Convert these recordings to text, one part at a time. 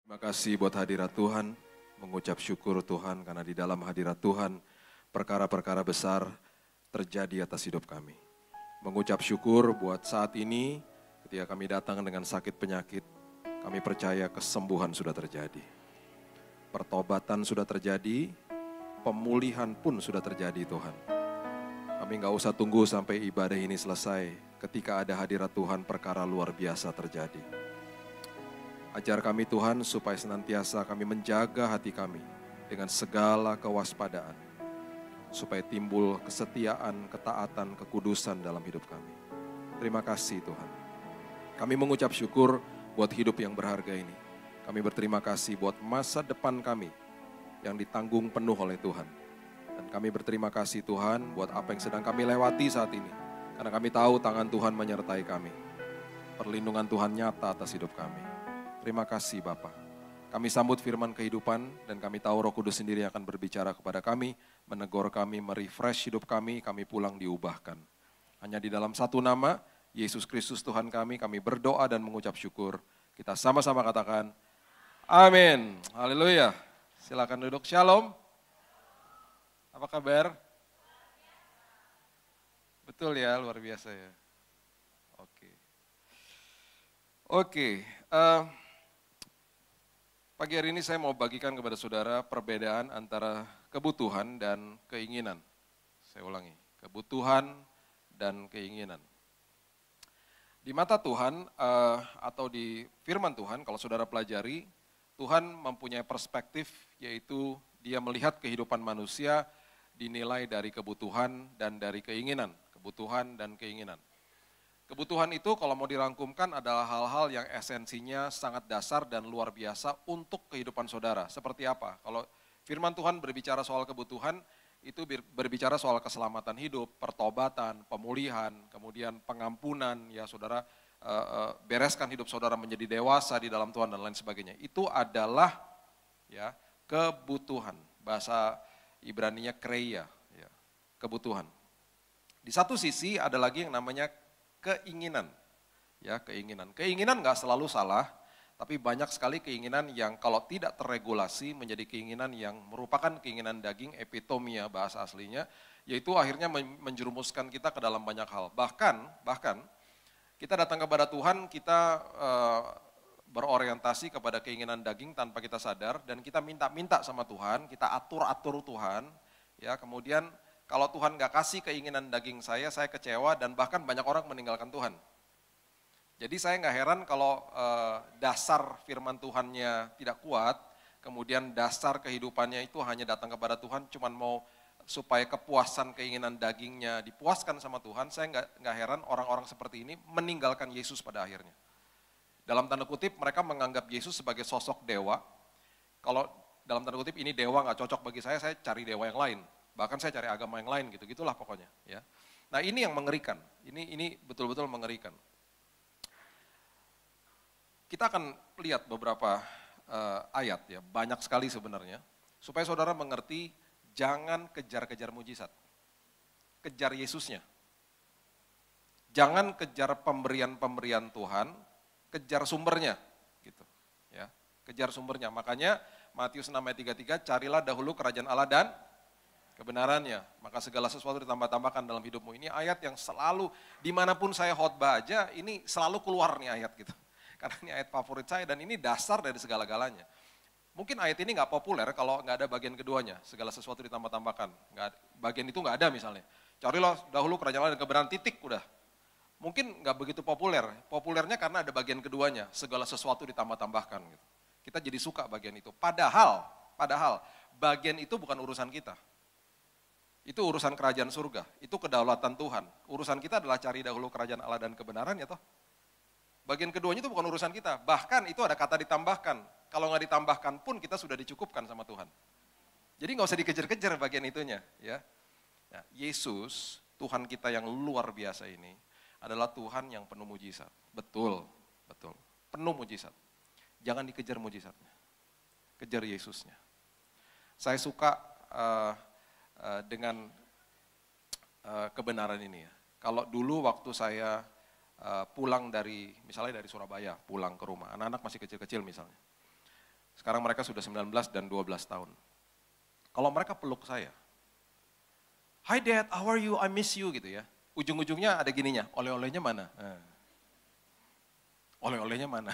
Terima kasih buat hadirat Tuhan, mengucap syukur Tuhan karena di dalam hadirat Tuhan perkara-perkara besar terjadi atas hidup kami. Mengucap syukur buat saat ini ketika kami datang dengan sakit penyakit, kami percaya kesembuhan sudah terjadi. Pertobatan sudah terjadi, pemulihan pun sudah terjadi Tuhan. Kami nggak usah tunggu sampai ibadah ini selesai, ketika ada hadirat Tuhan perkara luar biasa terjadi. Ajar kami Tuhan supaya senantiasa kami menjaga hati kami dengan segala kewaspadaan. Supaya timbul kesetiaan, ketaatan, kekudusan dalam hidup kami. Terima kasih Tuhan. Kami mengucap syukur buat hidup yang berharga ini. Kami berterima kasih buat masa depan kami yang ditanggung penuh oleh Tuhan. Dan kami berterima kasih Tuhan buat apa yang sedang kami lewati saat ini. Karena kami tahu tangan Tuhan menyertai kami. Perlindungan Tuhan nyata atas hidup kami. Terima kasih Bapa. Kami sambut firman kehidupan dan kami tahu Roh Kudus sendiri akan berbicara kepada kami, menegur kami, merefresh hidup kami pulang diubahkan. Hanya di dalam satu nama, Yesus Kristus Tuhan kami berdoa dan mengucap syukur. Kita sama-sama katakan, amin. Haleluya. Silakan duduk. Shalom. Apa kabar? Betul ya, luar biasa ya. Oke. Pagi hari ini saya mau bagikan kepada saudara perbedaan antara kebutuhan dan keinginan. Saya ulangi, kebutuhan dan keinginan. Di mata Tuhan atau di firman Tuhan, kalau saudara pelajari, Tuhan mempunyai perspektif yaitu dia melihat kehidupan manusia dinilai dari kebutuhan dan dari keinginan. Kebutuhan dan keinginan. Kebutuhan itu kalau mau dirangkumkan adalah hal-hal yang esensinya sangat dasar dan luar biasa untuk kehidupan saudara. Seperti apa? Kalau firman Tuhan berbicara soal kebutuhan, itu berbicara soal keselamatan hidup, pertobatan, pemulihan, kemudian pengampunan, ya saudara bereskan hidup saudara menjadi dewasa di dalam Tuhan dan lain sebagainya. Itu adalah ya kebutuhan. Bahasa Ibraninya kreia, ya, kebutuhan. Di satu sisi ada lagi yang namanya keinginan, ya keinginan. Keinginan nggak selalu salah, tapi banyak sekali keinginan yang kalau tidak terregulasi menjadi keinginan yang merupakan keinginan daging, epitomia bahasa aslinya, yaitu akhirnya menjerumuskan kita ke dalam banyak hal. Bahkan kita datang kepada Tuhan, kita berorientasi kepada keinginan daging tanpa kita sadar dan kita minta-minta sama Tuhan, kita atur-atur Tuhan, ya kemudian. Kalau Tuhan gak kasih keinginan daging saya kecewa dan bahkan banyak orang meninggalkan Tuhan. Jadi saya gak heran kalau dasar firman Tuhannya tidak kuat, kemudian dasar kehidupannya itu hanya datang kepada Tuhan cuman mau supaya kepuasan keinginan dagingnya dipuaskan sama Tuhan, saya gak heran orang-orang seperti ini meninggalkan Yesus pada akhirnya. Dalam tanda kutip mereka menganggap Yesus sebagai sosok dewa, kalau dalam tanda kutip ini dewa gak cocok bagi saya cari dewa yang lain. Bahkan saya cari agama yang lain gitulah pokoknya. Ya. Nah ini yang mengerikan, ini betul-betul mengerikan. Kita akan lihat beberapa ayat ya, banyak sekali sebenarnya. Supaya saudara mengerti, jangan kejar-kejar mujizat. Kejar Yesusnya. Jangan kejar pemberian-pemberian Tuhan, kejar sumbernya. Gitu. Ya, kejar sumbernya, makanya Matius 6 ayat 33, carilah dahulu kerajaan Allah dan kebenarannya, maka segala sesuatu ditambah-tambahkan dalam hidupmu. Ini ayat yang selalu, dimanapun saya khotbah aja, ini selalu keluar nih ayat gitu. Karena ini ayat favorit saya dan ini dasar dari segala-galanya. Mungkin ayat ini gak populer kalau gak ada bagian keduanya, segala sesuatu ditambah-tambahkan. Bagian itu gak ada misalnya. Carilah dahulu kerajaan Allah dan kebenaran, titik udah. Mungkin gak begitu populer, populernya karena ada bagian keduanya, segala sesuatu ditambah-tambahkan. Gitu. Kita jadi suka bagian itu. Padahal bagian itu bukan urusan kita. Itu urusan kerajaan surga, itu kedaulatan Tuhan. Urusan kita adalah cari dahulu kerajaan Allah dan kebenaran ya toh. Bagian keduanya itu bukan urusan kita, bahkan itu ada kata ditambahkan. Kalau nggak ditambahkan pun kita sudah dicukupkan sama Tuhan. Jadi nggak usah dikejar-kejar bagian itunya. Ya. Nah, Yesus, Tuhan kita yang luar biasa ini, adalah Tuhan yang penuh mujizat. Betul. Penuh mujizat. Jangan dikejar mujizatnya, kejar Yesusnya. Saya suka dengan kebenaran ini ya. Kalau dulu waktu saya pulang misalnya dari Surabaya, pulang ke rumah, anak-anak masih kecil-kecil misalnya. Sekarang mereka sudah 19 dan 12 tahun. Kalau mereka peluk saya, "Hi Dad, how are you? I miss you," gitu ya. Ujung-ujungnya ada gininya, oleh-olehnya mana? Oleh-olehnya mana?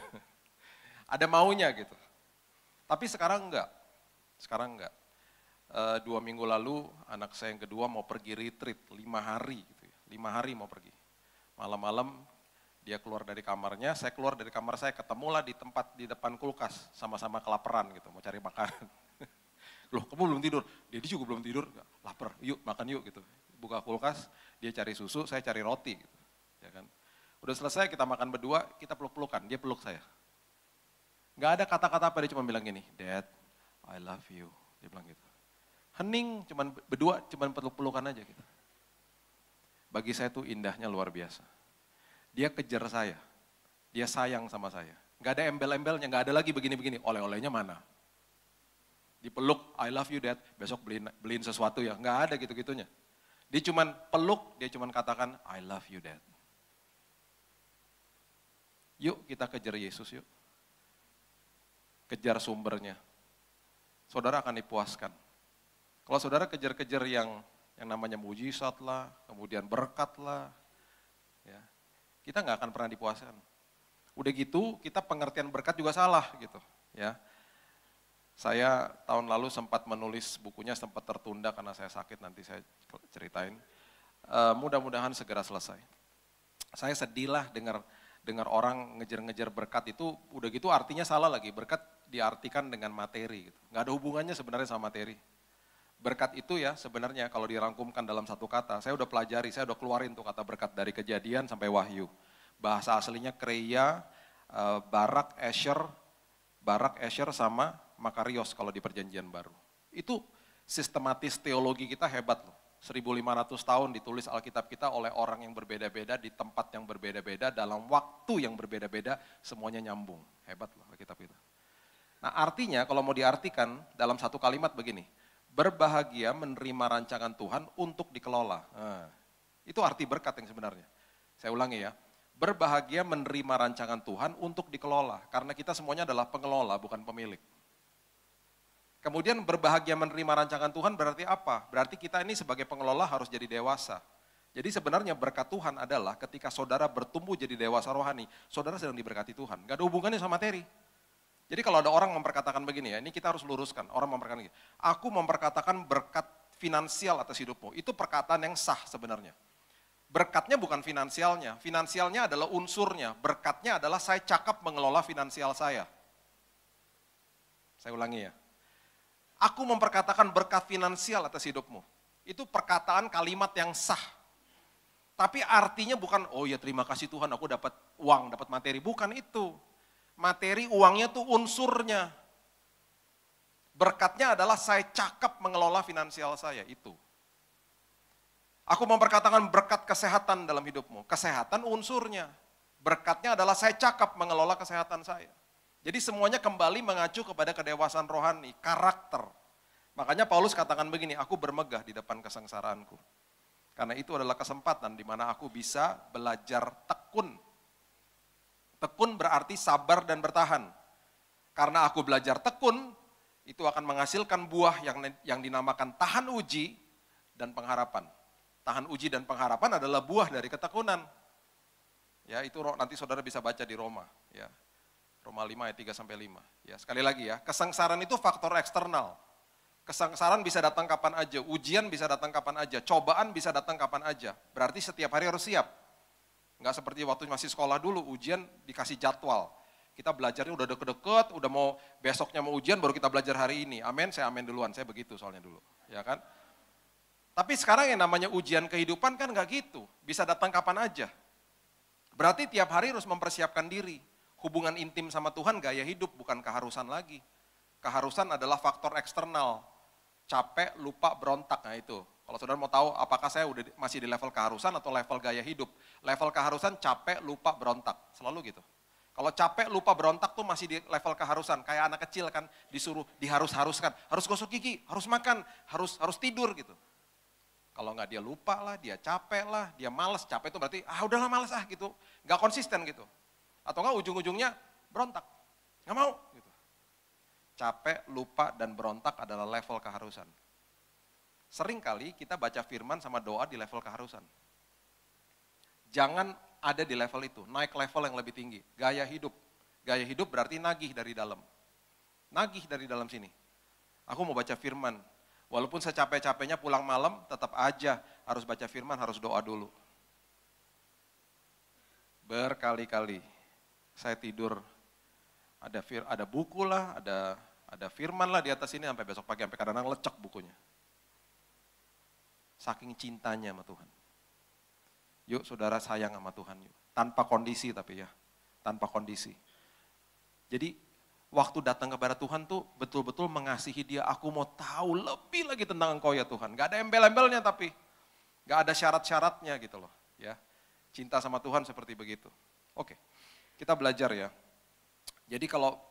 Ada maunya gitu. Tapi sekarang enggak. Sekarang enggak. 2 minggu lalu anak saya yang kedua mau pergi retreat 5 hari gitu ya. 5 hari mau pergi. Malam-malam dia keluar dari kamarnya, saya keluar dari kamar saya, ketemulah di tempat di depan kulkas, sama-sama kelaparan gitu, mau cari makanan. Loh, kamu belum tidur? Dia juga belum tidur, lapar, yuk makan yuk gitu. Buka kulkas, dia cari susu, saya cari roti gitu. Ya kan? Udah selesai kita makan berdua, kita peluk-pelukan, dia peluk saya. Gak ada kata-kata apa, dia cuma bilang gini, "Dad, I love you." Dia bilang gitu. Hening, cuman berdua, cuman peluk-pelukan aja gitu. Bagi saya itu indahnya luar biasa. Dia kejar saya, dia sayang sama saya. Gak ada embel-embelnya, gak ada lagi begini-begini, oleh-olehnya mana? Dipeluk, "I love you Dad," besok beliin sesuatu ya, gak ada gitu-gitunya. Dia cuman peluk, dia cuman katakan, "I love you Dad." Yuk kita kejar Yesus yuk. Kejar sumbernya. Saudara akan dipuaskan. Kalau saudara kejar-kejar yang namanya mujizat lah, kemudian berkat lah, ya, kita nggak akan pernah dipuaskan. Udah gitu, kita pengertian berkat juga salah gitu. Ya, saya tahun lalu sempat menulis bukunya, sempat tertunda karena saya sakit, nanti saya ceritain. Mudah-mudahan segera selesai. Saya sedih lah dengar orang ngejar-ngejar berkat itu, udah gitu artinya salah lagi. Berkat diartikan dengan materi gitu. Nggak ada hubungannya sebenarnya sama materi. Berkat itu ya sebenarnya kalau dirangkumkan dalam satu kata, saya udah pelajari, saya udah keluarin tuh kata berkat dari Kejadian sampai Wahyu. Bahasa aslinya kreia, barak, esher sama makarios kalau di perjanjian baru. Itu sistematis teologi kita hebat loh. 1500 tahun ditulis Alkitab kita oleh orang yang berbeda-beda, di tempat yang berbeda-beda, dalam waktu yang berbeda-beda, semuanya nyambung. Hebat loh Alkitab kita. Nah artinya kalau mau diartikan dalam satu kalimat begini, berbahagia menerima rancangan Tuhan untuk dikelola. Nah, itu arti berkat yang sebenarnya. Saya ulangi ya, berbahagia menerima rancangan Tuhan untuk dikelola. Karena kita semuanya adalah pengelola, bukan pemilik. Kemudian berbahagia menerima rancangan Tuhan berarti apa? Berarti kita ini sebagai pengelola harus jadi dewasa. Jadi sebenarnya berkat Tuhan adalah ketika saudara bertumbuh jadi dewasa rohani, saudara sedang diberkati Tuhan. Gak ada hubungannya sama materi. Jadi kalau ada orang memperkatakan begini ya, ini kita harus luruskan. Orang memperkatakan begini, "Aku memperkatakan berkat finansial atas hidupmu." Itu perkataan yang sah sebenarnya. Berkatnya bukan finansialnya. Finansialnya adalah unsurnya. Berkatnya adalah saya cakap mengelola finansial saya. Saya ulangi ya. "Aku memperkatakan berkat finansial atas hidupmu." Itu perkataan kalimat yang sah. Tapi artinya bukan, "Oh ya terima kasih Tuhan aku dapat uang, dapat materi." Bukan itu. Materi uangnya tuh unsurnya. Berkatnya adalah saya cakap mengelola finansial saya, itu. Aku memperkatakan berkat kesehatan dalam hidupmu. Kesehatan unsurnya. Berkatnya adalah saya cakap mengelola kesehatan saya. Jadi semuanya kembali mengacu kepada kedewasaan rohani, karakter. Makanya Paulus katakan begini, "Aku bermegah di depan kesengsaraanku." Karena itu adalah kesempatan di mana aku bisa belajar tekun. Tekun berarti sabar dan bertahan. Karena aku belajar tekun, itu akan menghasilkan buah yang dinamakan tahan uji dan pengharapan. Tahan uji dan pengharapan adalah buah dari ketekunan. Ya, itu nanti saudara bisa baca di Roma, ya. Roma 5 ayat 3-5. Ya, sekali lagi ya, kesengsaraan itu faktor eksternal. Kesengsaraan bisa datang kapan aja, ujian bisa datang kapan aja, cobaan bisa datang kapan aja. Berarti setiap hari harus siap. Enggak seperti waktu masih sekolah dulu, ujian dikasih jadwal. Kita belajarnya udah deket-deket, udah mau besoknya mau ujian baru kita belajar hari ini. Amin, saya amin duluan, saya begitu soalnya dulu. Ya kan? Tapi sekarang yang namanya ujian kehidupan kan enggak gitu, bisa datang kapan aja. Berarti tiap hari harus mempersiapkan diri. Hubungan intim sama Tuhan gaya hidup, bukan keharusan lagi. Keharusan adalah faktor eksternal. Capek, lupa, berontak, nah itu. Kalau saudara mau tahu apakah saya udah masih di level keharusan atau level gaya hidup. Level keharusan capek, lupa, berontak. Selalu gitu. Kalau capek, lupa, berontak tuh masih di level keharusan. Kayak anak kecil kan disuruh diharus-haruskan. Harus gosok gigi, harus makan, harus tidur gitu. Kalau nggak dia lupa lah, dia capek lah, dia malas. Capek itu berarti udahlah malas gitu. Nggak konsisten gitu. Atau nggak ujung-ujungnya berontak. Nggak mau gitu. Capek, lupa, dan berontak adalah level keharusan. Seringkali kita baca firman sama doa di level keharusan. Jangan ada di level itu, naik level yang lebih tinggi. Gaya hidup. Gaya hidup berarti nagih dari dalam. Nagih dari dalam sini. Aku mau baca firman. Walaupun secapek-capeknya pulang malam, tetap aja harus baca firman, harus doa dulu. Berkali-kali saya tidur, ada buku lah, ada firman lah di atas ini sampai besok pagi, sampai kadang-kadang lecek bukunya. Saking cintanya sama Tuhan. Yuk saudara sayang sama Tuhan yuk. Tanpa kondisi tapi ya, tanpa kondisi. Jadi waktu datang kepada Tuhan tuh betul-betul mengasihi dia. Aku mau tahu lebih lagi tentang Engkau ya Tuhan. Gak ada embel-embelnya tapi. Gak ada syarat-syaratnya gitu loh. Ya, cinta sama Tuhan seperti begitu. Oke, kita belajar ya. Jadi kalau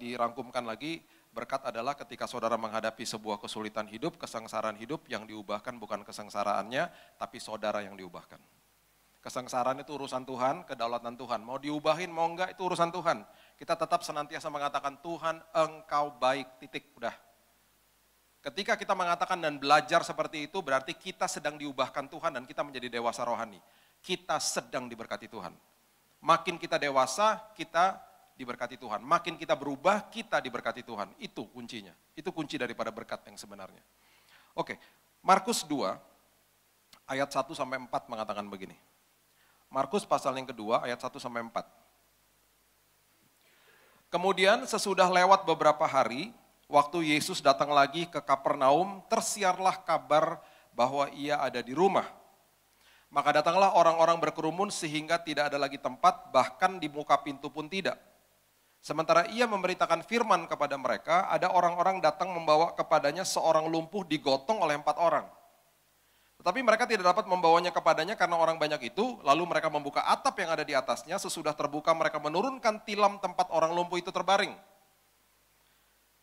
dirangkumkan lagi, berkat adalah ketika saudara menghadapi sebuah kesulitan hidup, kesengsaraan hidup yang diubahkan bukan kesengsaraannya, tapi saudara yang diubahkan. Kesengsaraan itu urusan Tuhan, kedaulatan Tuhan. Mau diubahin, mau enggak, itu urusan Tuhan. Kita tetap senantiasa mengatakan, Tuhan Engkau baik, titik, udah. Ketika kita mengatakan dan belajar seperti itu, berarti kita sedang diubahkan Tuhan dan kita menjadi dewasa rohani. Kita sedang diberkati Tuhan. Makin kita dewasa, kita diberkati Tuhan. Makin kita berubah, kita diberkati Tuhan. Itu kuncinya. Itu kunci daripada berkat yang sebenarnya. Oke, Markus 2, ayat 1-4 mengatakan begini. Markus pasal yang kedua, ayat 1-4. Kemudian sesudah lewat beberapa hari, waktu Yesus datang lagi ke Kapernaum, tersiarlah kabar bahwa ia ada di rumah. Maka datanglah orang-orang berkerumun sehingga tidak ada lagi tempat, bahkan di muka pintu pun tidak. Sementara ia memberitakan firman kepada mereka, ada orang-orang datang membawa kepadanya seorang lumpuh digotong oleh 4 orang. Tetapi mereka tidak dapat membawanya kepadanya karena orang banyak itu, lalu mereka membuka atap yang ada di atasnya, sesudah terbuka mereka menurunkan tilam tempat orang lumpuh itu terbaring.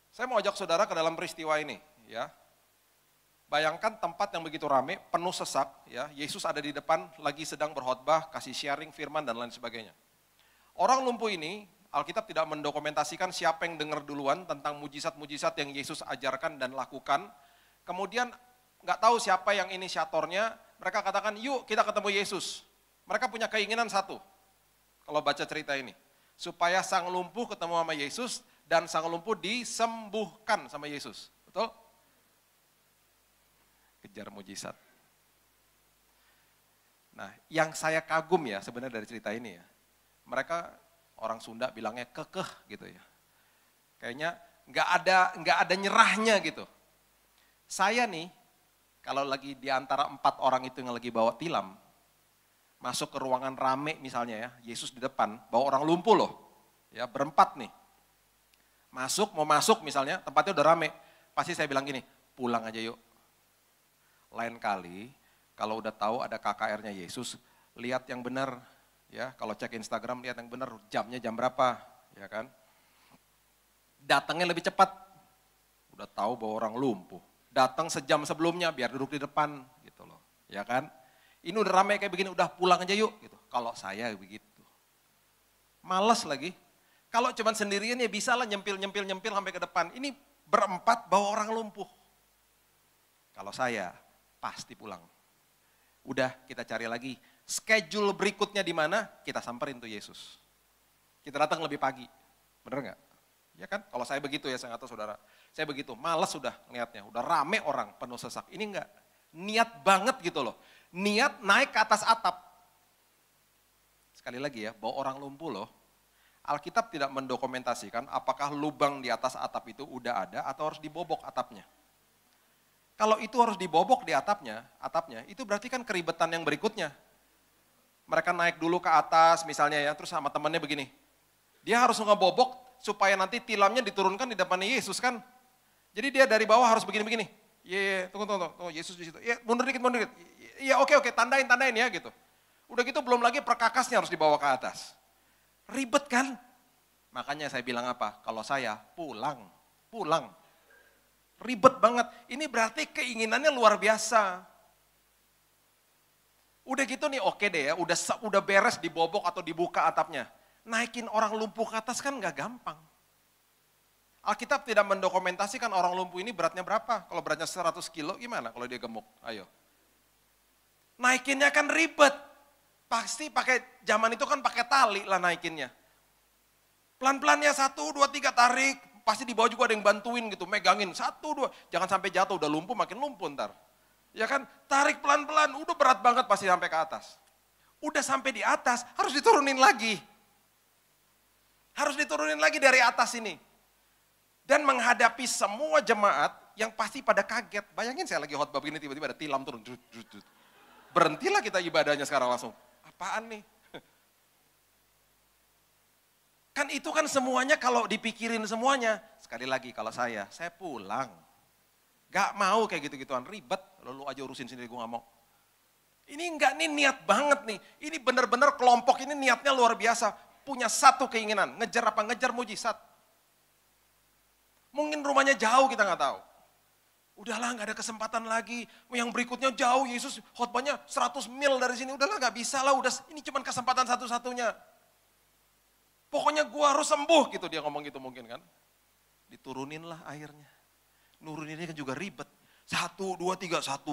Saya mau ajak saudara ke dalam peristiwa ini, ya. Bayangkan tempat yang begitu ramai, penuh sesak, ya. Yesus ada di depan, lagi sedang berkhotbah, kasih sharing firman dan lain sebagainya. Orang lumpuh ini, Alkitab tidak mendokumentasikan siapa yang dengar duluan tentang mujizat-mujizat yang Yesus ajarkan dan lakukan. Kemudian nggak tahu siapa yang inisiatornya, mereka katakan yuk kita ketemu Yesus. Mereka punya keinginan satu, kalau baca cerita ini. Supaya sang lumpuh ketemu sama Yesus dan sang lumpuh disembuhkan sama Yesus. Betul? Kejar mujizat. Nah, yang saya kagum ya sebenarnya dari cerita ini ya. Mereka orang Sunda bilangnya kekeh gitu ya. Kayaknya nggak ada nyerahnya gitu. Saya nih, kalau lagi di antara 4 orang itu yang lagi bawa tilam, masuk ke ruangan rame misalnya ya, Yesus di depan, bawa orang lumpuh loh, ya berempat nih. Mau masuk misalnya, tempatnya udah rame, pasti saya bilang gini, pulang aja yuk. Lain kali, kalau udah tahu ada KKR-nya Yesus, lihat yang benar, ya. Kalau cek Instagram lihat yang benar, jamnya jam berapa, ya kan. Datangnya lebih cepat, udah tahu bahwa orang lumpuh. Datang sejam sebelumnya biar duduk di depan gitu loh, ya kan? Ini udah ramai kayak begini, udah pulang aja yuk gitu. Kalau saya begitu. Males lagi. Kalau cuman sendirian ya bisa lah nyempil sampai ke depan. Ini berempat bawa orang lumpuh. Kalau saya pasti pulang. Udah kita cari lagi schedule berikutnya di mana, kita samperin tuh Yesus. Kita datang lebih pagi. Bener nggak? Ya kan, kalau saya begitu ya, saya nggak tahu saudara. Saya begitu, males sudah ngeliatnya, udah rame orang penuh sesak. Ini enggak, niat banget gitu loh. Niat naik ke atas atap. Sekali lagi ya, bawa orang lumpuh loh. Alkitab tidak mendokumentasikan apakah lubang di atas atap itu udah ada atau harus dibobok atapnya. Kalau itu harus dibobok di atapnya, itu berarti kan keribetan yang berikutnya. Mereka naik dulu ke atas misalnya ya, terus sama temannya begini. Dia harus ngebobok supaya nanti tilamnya diturunkan di depannya Yesus kan. Jadi dia dari bawah harus begini-begini. Tunggu, Yesus di situ. Ya, mundur dikit. Iya, oke, tandain ya gitu. Udah gitu belum lagi perkakasnya harus dibawa ke atas. Ribet kan? Makanya saya bilang apa? Kalau saya pulang. Ribet banget. Ini berarti keinginannya luar biasa. Udah gitu nih oke deh ya, udah beres dibobok atau dibuka atapnya. Naikin orang lumpuh ke atas kan gak gampang. Alkitab tidak mendokumentasikan orang lumpuh ini beratnya berapa. Kalau beratnya 100 kilo gimana kalau dia gemuk? Ayo. Naikinnya kan ribet. Pasti pakai, zaman itu kan pakai tali lah naikinnya. Pelan-pelannya 1, 2, 3 tarik. Pasti di bawah juga ada yang bantuin gitu, megangin. 1, 2, jangan sampai jatuh, udah lumpuh makin lumpuh ntar. Ya kan, tarik pelan-pelan, udah berat banget pasti sampai ke atas. Udah sampai di atas, harus diturunin lagi. Harus diturunin lagi dari atas ini. Dan menghadapi semua jemaat yang pasti pada kaget. Bayangin saya lagi khotbah begini tiba-tiba ada tilam turun. Berhentilah kita ibadahnya sekarang langsung. Apaan nih? Kan itu kan semuanya kalau dipikirin semuanya. Sekali lagi kalau saya pulang. Gak mau kayak gitu-gituan, ribet. Lalu aja urusin sendiri, gue gak mau. Ini enggak, nih niat banget nih. Ini benar-benar kelompok ini niatnya luar biasa. Punya satu keinginan, ngejar apa? Ngejar mujizat. Mungkin rumahnya jauh kita nggak tahu. Udahlah nggak ada kesempatan lagi. Yang berikutnya jauh, Yesus khotbahnya 100 mil dari sini. Udahlah nggak bisa lah, udah ini cuma kesempatan satu-satunya. Pokoknya gua harus sembuh gitu dia ngomong gitu mungkin kan. Diturunin lah airnya. Nuruninnya kan juga ribet. 1, 2, 3, 1,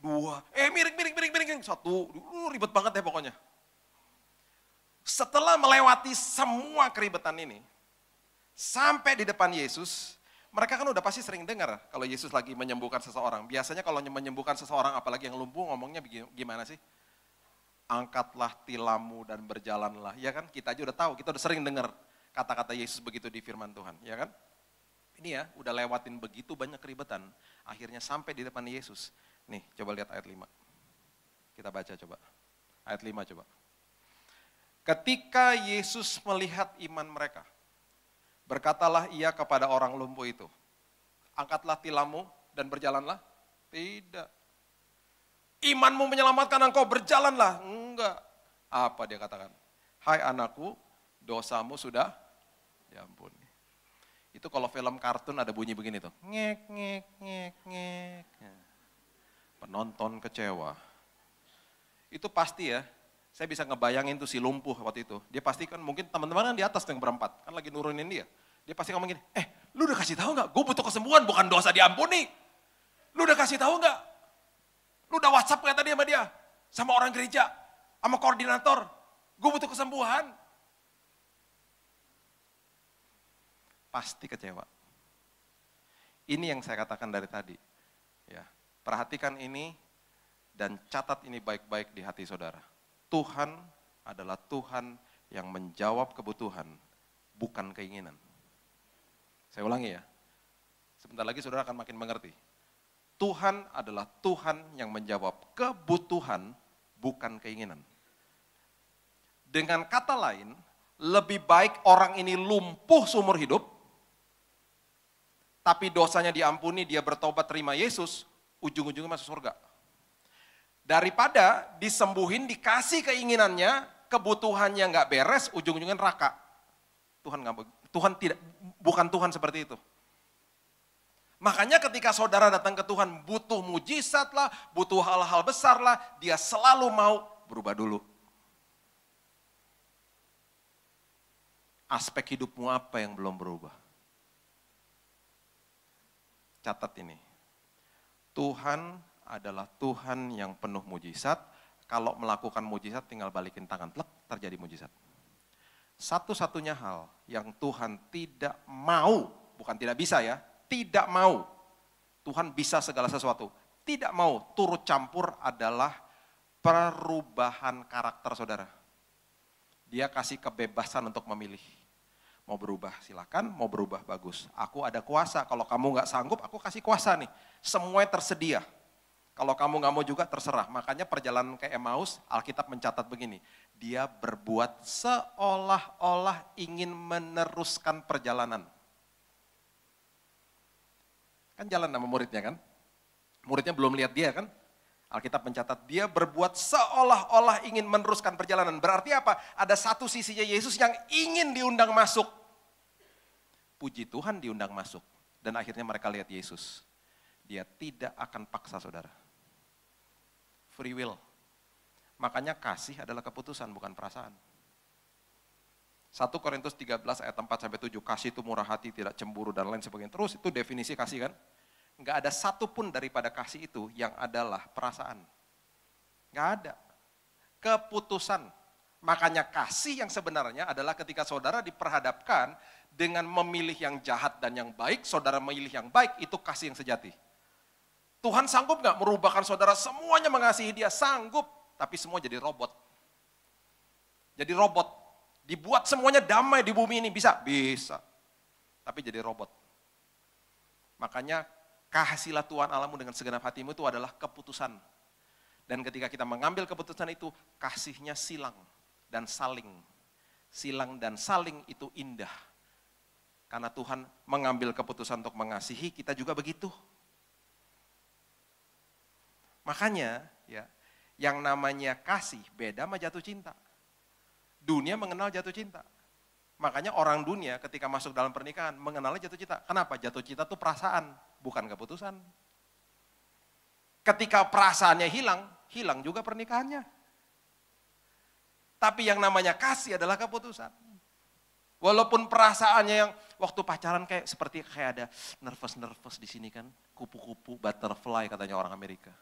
2. Miring. 1, ribet banget ya pokoknya. Setelah melewati semua keribetan ini, sampai di depan Yesus, mereka kan udah pasti sering dengar kalau Yesus lagi menyembuhkan seseorang. Biasanya kalau menyembuhkan seseorang, apalagi yang lumpuh, ngomongnya gimana sih? Angkatlah tilammu dan berjalanlah. Ya kan, kita aja udah tahu, kita udah sering dengar kata-kata Yesus begitu di firman Tuhan. Ya kan? Ini ya, udah lewatin begitu banyak keribetan. Akhirnya sampai di depan Yesus. Nih, coba lihat ayat 5. Kita baca coba. Ayat 5 coba. Ketika Yesus melihat iman mereka, berkatalah ia kepada orang lumpuh itu, angkatlah tilammu dan berjalanlah. Tidak. Imanmu menyelamatkan engkau, berjalanlah. Enggak. Apa dia katakan? Hai anakku, dosamu sudah diampuni. Itu kalau film kartun ada bunyi begini tuh. Ngek, ngek, ngek, ngek. Penonton kecewa. Itu pasti ya. Saya bisa ngebayangin tuh si lumpuh waktu itu. Dia pasti kan mungkin teman-teman kan di atas yang berempat. Kan lagi nurunin dia. Dia pasti ngomong gini, lu udah kasih tahu nggak? Gue butuh kesembuhan, bukan dosa diampuni. Lu udah kasih tahu nggak? Lu udah WhatsApp nggak tadi sama dia? Sama orang gereja? Sama koordinator? Gue butuh kesembuhan. Pasti kecewa. Ini yang saya katakan dari tadi. Ya, perhatikan ini dan catat ini baik-baik di hati saudara. Tuhan adalah Tuhan yang menjawab kebutuhan, bukan keinginan. Saya ulangi ya, sebentar lagi saudara akan makin mengerti. Tuhan adalah Tuhan yang menjawab kebutuhan, bukan keinginan. Dengan kata lain, lebih baik orang ini lumpuh seumur hidup, tapi dosanya diampuni, dia bertobat terima Yesus, ujung-ujungnya masuk surga. Daripada disembuhin, dikasih keinginannya, kebutuhannya nggak beres, ujung-ujungnya neraka. Tuhan tidak, bukan Tuhan seperti itu. Makanya ketika saudara datang ke Tuhan, butuh mujizat lah, butuh hal-hal besar lah, dia selalu mau berubah dulu. Aspek hidupmu apa yang belum berubah? Catat ini. Tuhan adalah Tuhan yang penuh mujizat. Kalau melakukan mujizat tinggal balikin tangan, plek, terjadi mujizat. Satu-satunya hal yang Tuhan tidak mau, bukan tidak bisa ya, tidak mau. Tuhan bisa segala sesuatu. Tidak mau turut campur adalah perubahan karakter saudara. Dia kasih kebebasan untuk memilih. Mau berubah silakan, mau berubah bagus. Aku ada kuasa, kalau kamu nggak sanggup aku kasih kuasa nih. Semuanya tersedia. Kalau kamu nggak mau juga terserah. Makanya perjalanan ke Emmaus, Alkitab mencatat begini. Dia berbuat seolah-olah ingin meneruskan perjalanan. Kan jalan sama muridnya kan? Muridnya belum lihat dia kan? Alkitab mencatat dia berbuat seolah-olah ingin meneruskan perjalanan. Berarti apa? Ada satu sisinya Yesus yang ingin diundang masuk. Puji Tuhan diundang masuk. Dan akhirnya mereka lihat Yesus. Dia tidak akan paksa saudara. Free will. Makanya kasih adalah keputusan bukan perasaan. 1 Korintus 13 ayat 4-7, kasih itu murah hati, tidak cemburu dan lain sebagainya. Terus itu definisi kasih kan. Enggak ada satupun daripada kasih itu yang adalah perasaan. Enggak ada. Keputusan. Makanya kasih yang sebenarnya adalah ketika saudara diperhadapkan dengan memilih yang jahat dan yang baik, saudara memilih yang baik, itu kasih yang sejati. Tuhan sanggup gak merubahkan saudara semuanya mengasihi dia? Sanggup, tapi semua jadi robot. Jadi robot, dibuat semuanya damai di bumi ini, bisa? Bisa, tapi jadi robot. Makanya kasihlah Tuhan Allahmu dengan segenap hatimu itu adalah keputusan. Dan ketika kita mengambil keputusan itu, kasihnya silang dan saling. Silang dan saling itu indah. Karena Tuhan mengambil keputusan untuk mengasihi, kita juga begitu. Makanya ya, yang namanya kasih beda sama jatuh cinta. Dunia mengenal jatuh cinta. Makanya orang dunia ketika masuk dalam pernikahan mengenalnya jatuh cinta. Kenapa? Jatuh cinta itu perasaan, bukan keputusan. Ketika perasaannya hilang, hilang juga pernikahannya. Tapi yang namanya kasih adalah keputusan. Walaupun perasaannya yang waktu pacaran seperti ada nervous di sini kan, kupu-kupu, butterfly katanya orang Amerika.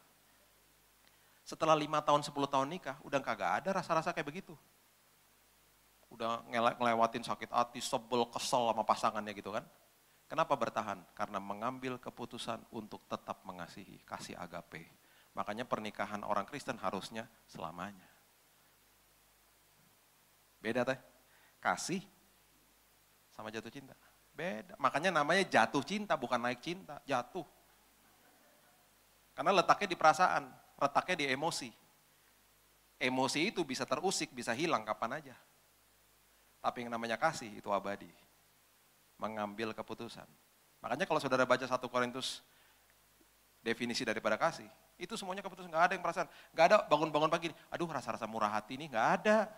Setelah 5 tahun, 10 tahun nikah, udah kagak ada rasa-rasa kayak begitu. Udah ngelewatin sakit hati, sebel, kesel sama pasangannya gitu kan. Kenapa bertahan? Karena mengambil keputusan untuk tetap mengasihi, kasih agape. Makanya pernikahan orang Kristen harusnya selamanya. Beda teh, kasih sama jatuh cinta. Beda, makanya namanya jatuh cinta bukan naik cinta, jatuh. Karena letaknya di perasaan, letaknya di emosi. Emosi itu bisa terusik, bisa hilang kapan aja. Tapi yang namanya kasih itu abadi. Mengambil keputusan. Makanya kalau saudara baca 1 Korintus, definisi daripada kasih, itu semuanya keputusan, gak ada yang perasaan. Gak ada bangun-bangun pagi, aduh rasa-rasa murah hati ini, gak ada.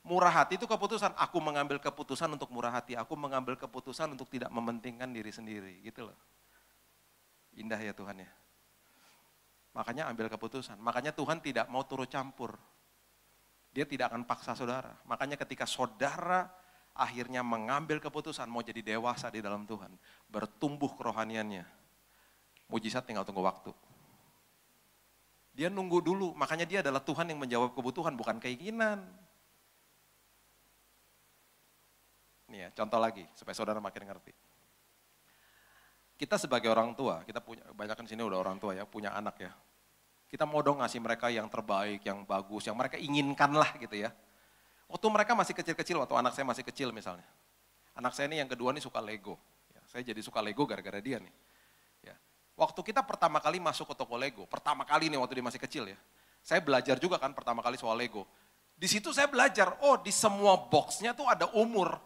Murah hati itu keputusan, aku mengambil keputusan untuk murah hati, aku mengambil keputusan untuk tidak mementingkan diri sendiri, gitu loh. Indah ya Tuhan ya. Makanya ambil keputusan, makanya Tuhan tidak mau turut campur. Dia tidak akan paksa saudara. Makanya ketika saudara akhirnya mengambil keputusan, mau jadi dewasa di dalam Tuhan, bertumbuh kerohaniannya, mujizat tinggal tunggu waktu. Dia nunggu dulu, makanya dia adalah Tuhan yang menjawab kebutuhan, bukan keinginan. Nih ya, contoh lagi, supaya saudara makin ngerti. Kita sebagai orang tua, kita punya, kebanyakan sini udah orang tua ya, punya anak ya. Kita mau dong ngasih mereka yang terbaik, yang bagus, yang mereka inginkan lah gitu ya. Waktu mereka masih kecil-kecil, waktu anak saya masih kecil misalnya. Anak saya ini yang kedua nih suka Lego. Ya, saya jadi suka Lego gara-gara dia nih. Ya. Waktu kita pertama kali masuk ke toko Lego, pertama kali nih waktu dia masih kecil ya. Saya belajar juga kan pertama kali soal Lego. Di situ saya belajar, oh di semua boxnya tuh ada umur.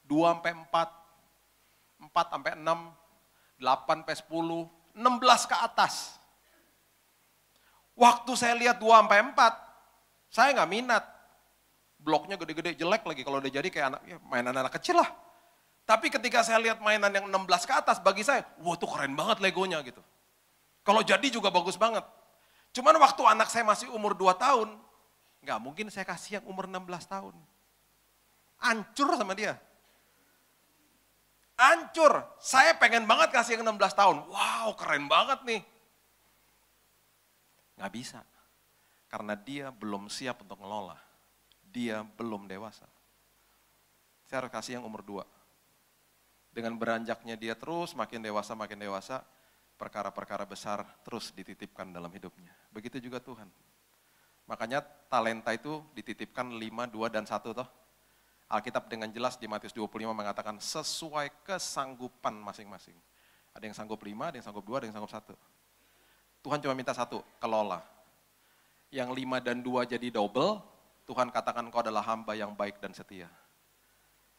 2-4, 4-6, 8-10, 16 ke atas. Waktu saya lihat 2-4, saya nggak minat. Bloknya gede-gede, jelek lagi kalau udah jadi kayak anak, ya mainan anak kecil lah. Tapi ketika saya lihat mainan yang 16 ke atas, bagi saya, wah tuh keren banget Legonya gitu. Kalau jadi juga bagus banget. Cuman waktu anak saya masih umur 2 tahun, nggak mungkin saya kasih yang umur 16 tahun. Hancur sama dia. Hancur, saya pengen banget kasih yang 16 tahun. Wow keren banget nih. Nggak bisa, karena dia belum siap untuk ngelola. Dia belum dewasa. Saya harus kasih yang umur 2. Dengan beranjaknya dia terus makin dewasa, perkara-perkara besar terus dititipkan dalam hidupnya. Begitu juga Tuhan. Makanya talenta itu dititipkan 5, 2, dan 1 toh. Alkitab dengan jelas di Matius 25 mengatakan sesuai kesanggupan masing-masing. Ada yang sanggup 5, ada yang sanggup 2, ada yang sanggup 1. Tuhan cuma minta 1, kelola. Yang 5 dan 2 jadi double, Tuhan katakan engkau adalah hamba yang baik dan setia.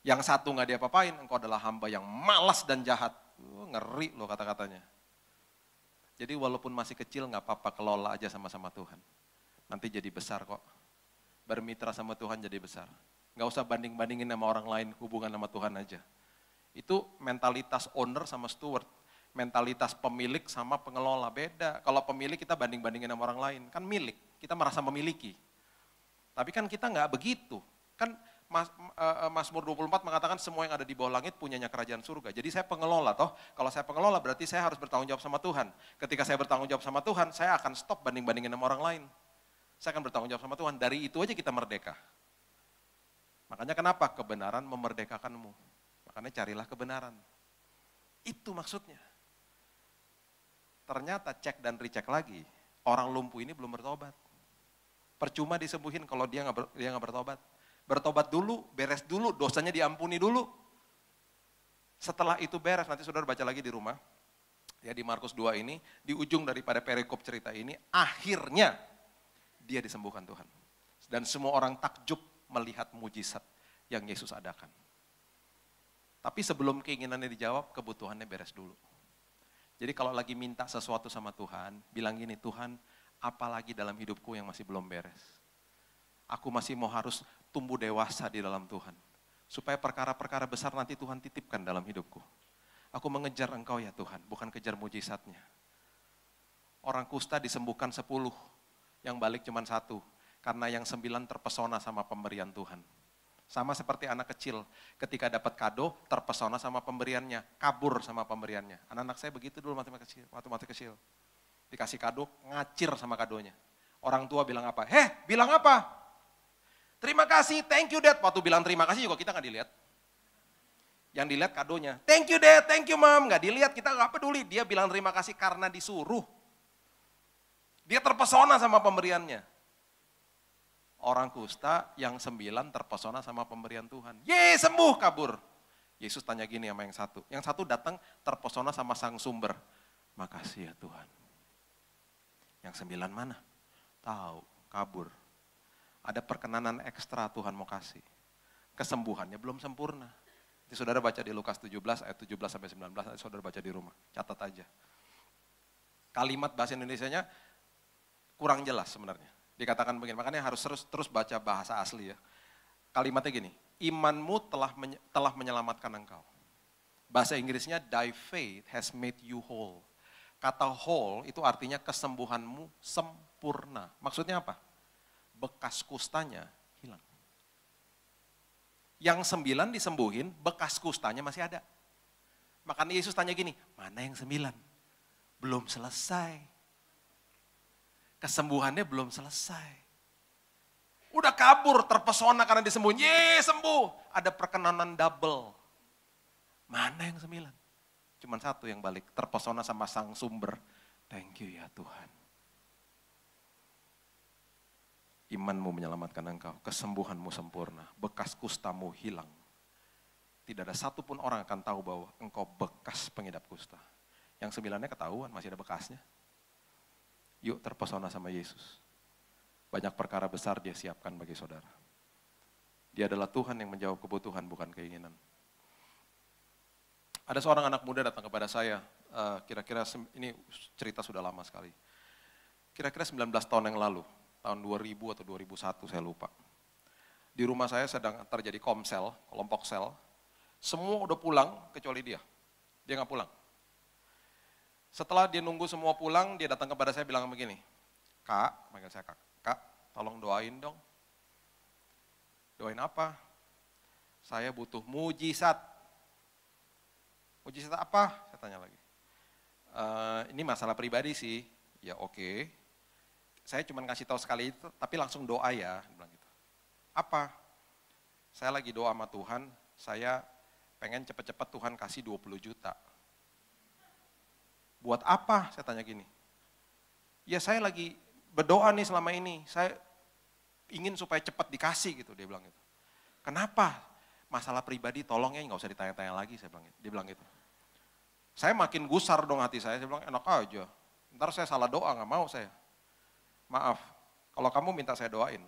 Yang 1 gak diapa-apain, engkau adalah hamba yang malas dan jahat. Ngeri loh kata-katanya. Jadi walaupun masih kecil gak apa-apa, kelola aja sama-sama Tuhan. Nanti jadi besar kok. Bermitra sama Tuhan jadi besar. Gak usah banding-bandingin sama orang lain, hubungan sama Tuhan aja. Itu mentalitas owner sama steward. Mentalitas pemilik sama pengelola, beda. Kalau pemilik kita banding-bandingin sama orang lain, kan milik, kita merasa memiliki. Tapi kan kita nggak begitu. Kan Mazmur 24 mengatakan semua yang ada di bawah langit punyanya kerajaan surga. Jadi saya pengelola toh, kalau saya pengelola berarti saya harus bertanggung jawab sama Tuhan. Ketika saya bertanggung jawab sama Tuhan, saya akan stop banding-bandingin sama orang lain. Saya akan bertanggung jawab sama Tuhan, dari itu aja kita merdeka. Makanya kenapa? Kebenaran memerdekakanmu. Makanya carilah kebenaran. Itu maksudnya. Ternyata cek dan recheck lagi, orang lumpuh ini belum bertobat. Percuma disembuhin kalau dia nggak bertobat. Bertobat dulu, beres dulu, dosanya diampuni dulu. Setelah itu beres, nanti saudara baca lagi di rumah. Ya di Markus 2 ini, di ujung daripada perikop cerita ini, akhirnya dia disembuhkan Tuhan. Dan semua orang takjub melihat mujizat yang Yesus adakan. Tapi sebelum keinginannya dijawab, kebutuhannya beres dulu. Jadi kalau lagi minta sesuatu sama Tuhan, bilang gini, Tuhan, apalagi dalam hidupku yang masih belum beres. Aku masih mau harus tumbuh dewasa di dalam Tuhan. Supaya perkara-perkara besar nanti Tuhan titipkan dalam hidupku. Aku mengejar Engkau ya Tuhan, bukan kejar mujizatnya. Orang kusta disembuhkan 10, yang balik cuma 1. Karena yang 9 terpesona sama pemberian Tuhan. Sama seperti anak kecil, ketika dapat kado, terpesona sama pemberiannya, kabur sama pemberiannya. Anak-anak saya begitu dulu waktu masih kecil. Dikasih kado, ngacir sama kadonya. Orang tua bilang apa? Bilang apa? Terima kasih, thank you dad. Waktu bilang terima kasih juga kita nggak dilihat. Yang dilihat kadonya. Thank you dad, thank you mom. Nggak dilihat, kita nggak peduli. Dia bilang terima kasih karena disuruh. Dia terpesona sama pemberiannya. Orang kusta yang 9 terpesona sama pemberian Tuhan. Ye, sembuh, kabur. Yesus tanya gini sama yang satu. Yang satu datang terpesona sama sang sumber. Makasih ya Tuhan. Yang 9 mana? Tahu, kabur. Ada perkenanan ekstra Tuhan mau kasih. Kesembuhannya belum sempurna. Nanti saudara baca di Lukas 17 ayat 17 sampai 19, nanti saudara baca di rumah. Catat aja. Kalimat bahasa Indonesianya kurang jelas sebenarnya. Dikatakan begini, makanya harus terus baca bahasa asli ya. Kalimatnya gini, imanmu telah menyelamatkan engkau. Bahasa Inggrisnya, thy faith has made you whole. Kata whole itu artinya kesembuhanmu sempurna. Maksudnya apa? Bekas kustanya hilang. Yang 9 disembuhin, bekas kustanya masih ada. Makanya Yesus tanya gini, mana yang 9? Belum selesai. Kesembuhannya belum selesai. Udah kabur, terpesona karena disembuhin. Ye, sembuh. Ada perkenanan double. Mana yang 9? Cuman 1 yang balik, terpesona sama sang sumber. Thank you ya Tuhan. Imanmu menyelamatkan engkau, kesembuhanmu sempurna, bekas kustamu hilang. Tidak ada satupun orang akan tahu bahwa engkau bekas pengidap kusta. Yang 9-nya ketahuan, masih ada bekasnya. Yuk terpesona sama Yesus. Banyak perkara besar dia siapkan bagi saudara. Dia adalah Tuhan yang menjawab kebutuhan, bukan keinginan. Ada seorang anak muda datang kepada saya, kira-kira ini cerita sudah lama sekali. Kira-kira 19 tahun yang lalu, tahun 2000 atau 2001 saya lupa. Di rumah saya sedang terjadi komsel, kelompok sel. Semua udah pulang kecuali dia. Dia nggak pulang. Setelah dia nunggu semua pulang, dia datang kepada saya bilang begini, Kak, panggil saya Kak, tolong doain dong. Doain apa? Saya butuh mujizat. Mujizat apa? Saya tanya lagi. Ini masalah pribadi sih. Ya oke. Saya cuma kasih tahu sekali itu, tapi langsung doa ya. Dia bilang gitu. Apa? Saya lagi doa sama Tuhan, saya pengen cepet-cepet Tuhan kasih 20 juta. Buat apa? Saya tanya gini. Ya saya lagi berdoa nih selama ini, saya ingin supaya cepat dikasih gitu, dia bilang gitu. Kenapa? Masalah pribadi tolong ya nggak usah ditanya-tanya lagi, saya bilang gitu. Dia bilang gitu. Saya makin gusar dong hati saya bilang enak aja. Ntar saya salah doa, nggak mau saya. Maaf, kalau kamu minta saya doain,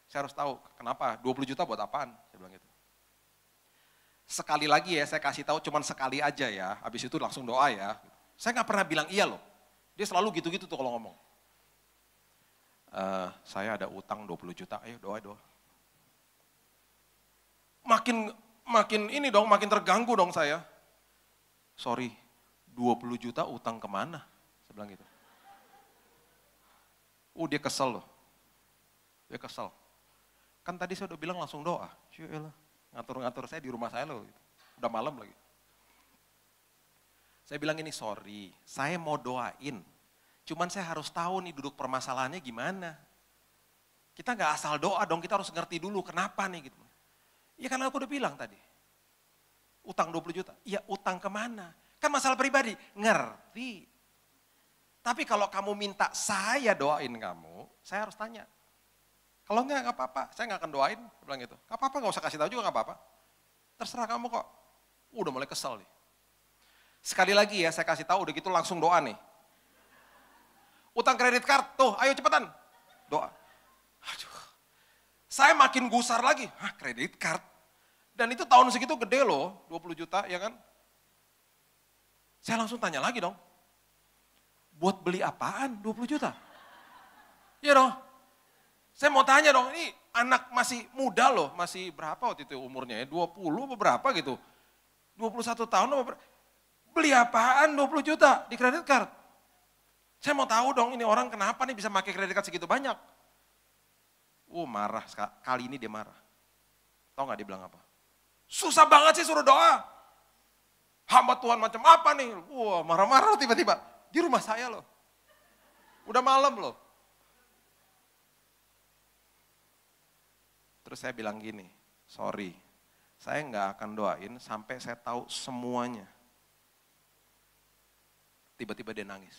saya harus tahu kenapa, 20 juta buat apaan, saya bilang gitu. Sekali lagi ya, saya kasih tahu cuman sekali aja ya, habis itu langsung doa ya. Saya nggak pernah bilang iya loh. Dia selalu gitu-gitu tuh kalau ngomong. Saya ada utang 20 juta, ayo doa. Makin ini dong, makin terganggu dong saya. Sorry, 20 juta utang kemana? Saya bilang gitu. Dia kesel loh. Dia kesel. Kan tadi saya udah bilang langsung doa. Yaelah, ngatur-ngatur saya di rumah saya loh. Udah malam lagi. Saya bilang ini, sorry, saya mau doain. Cuman saya harus tahu nih duduk permasalahannya gimana. Kita nggak asal doa dong, kita harus ngerti dulu kenapa nih gitu. Ya karena aku udah bilang tadi. Utang 20 juta, ya utang kemana? Kan masalah pribadi, ngerti. Tapi kalau kamu minta saya doain kamu, saya harus tanya. Kalau enggak apa-apa, saya nggak akan doain, saya bilang gitu. Nggak apa-apa, nggak usah kasih tahu juga nggak apa-apa. Terserah kamu kok. Udah mulai kesel nih. Sekali lagi ya, saya kasih tahu udah gitu langsung doa nih. Utang kredit card, tuh ayo cepetan. Doa. Aduh, saya makin gusar lagi. Hah, kredit card? Dan itu tahun segitu gede loh, 20 juta ya kan. Saya langsung tanya lagi dong. Buat beli apaan 20 juta? Iya dong. Saya mau tanya dong, ini anak masih muda loh, masih berapa waktu itu umurnya ya, 20 atau berapa gitu. 21 tahun atau berapa. Beli apaan 20 juta di kredit card? Saya mau tahu dong ini orang kenapa nih bisa pakai kredit card segitu banyak. Marah, kali ini dia marah. Tahu gak dia bilang apa? Susah banget sih suruh doa. Hamba Tuhan macam apa nih? Marah-marah tiba-tiba. Di rumah saya loh. Udah malam loh. Terus saya bilang gini, sorry, saya nggak akan doain sampai saya tahu semuanya. Tiba-tiba dia nangis.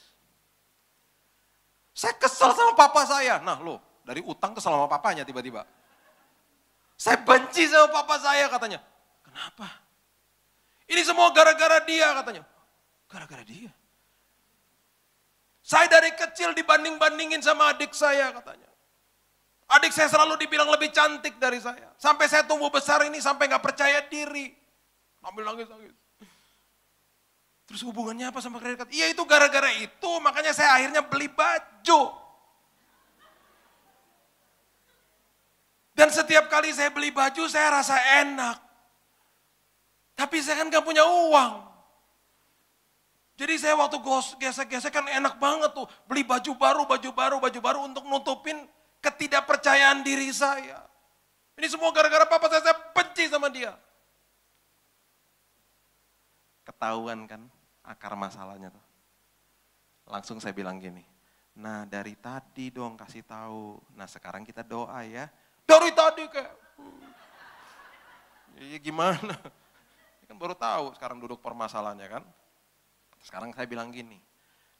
Saya kesel sama papa saya. Nah loh, dari utang kesel sama papanya tiba-tiba. Saya benci sama papa saya katanya. Kenapa? Ini semua gara-gara dia katanya. Gara-gara dia? Saya dari kecil dibanding-bandingin sama adik saya katanya. Adik saya selalu dibilang lebih cantik dari saya. Sampai saya tumbuh besar ini sampai gak percaya diri. Ambil nangis-nangis. Terus hubungannya apa sama kredit card? Iya itu gara-gara itu makanya saya akhirnya beli baju. Dan setiap kali saya beli baju saya rasa enak. Tapi saya kan gak punya uang. Jadi saya waktu gesek-gesek kan enak banget tuh. Beli baju baru untuk nutupin ketidakpercayaan diri saya. Ini semua gara-gara papa saya benci sama dia. Ketahuan kan akar masalahnya tuh. Langsung saya bilang gini, nah dari tadi dong kasih tahu. Nah sekarang kita doa ya. Dari tadi kayak, ya gimana? Kan baru tahu sekarang duduk permasalahannya kan. Sekarang saya bilang gini,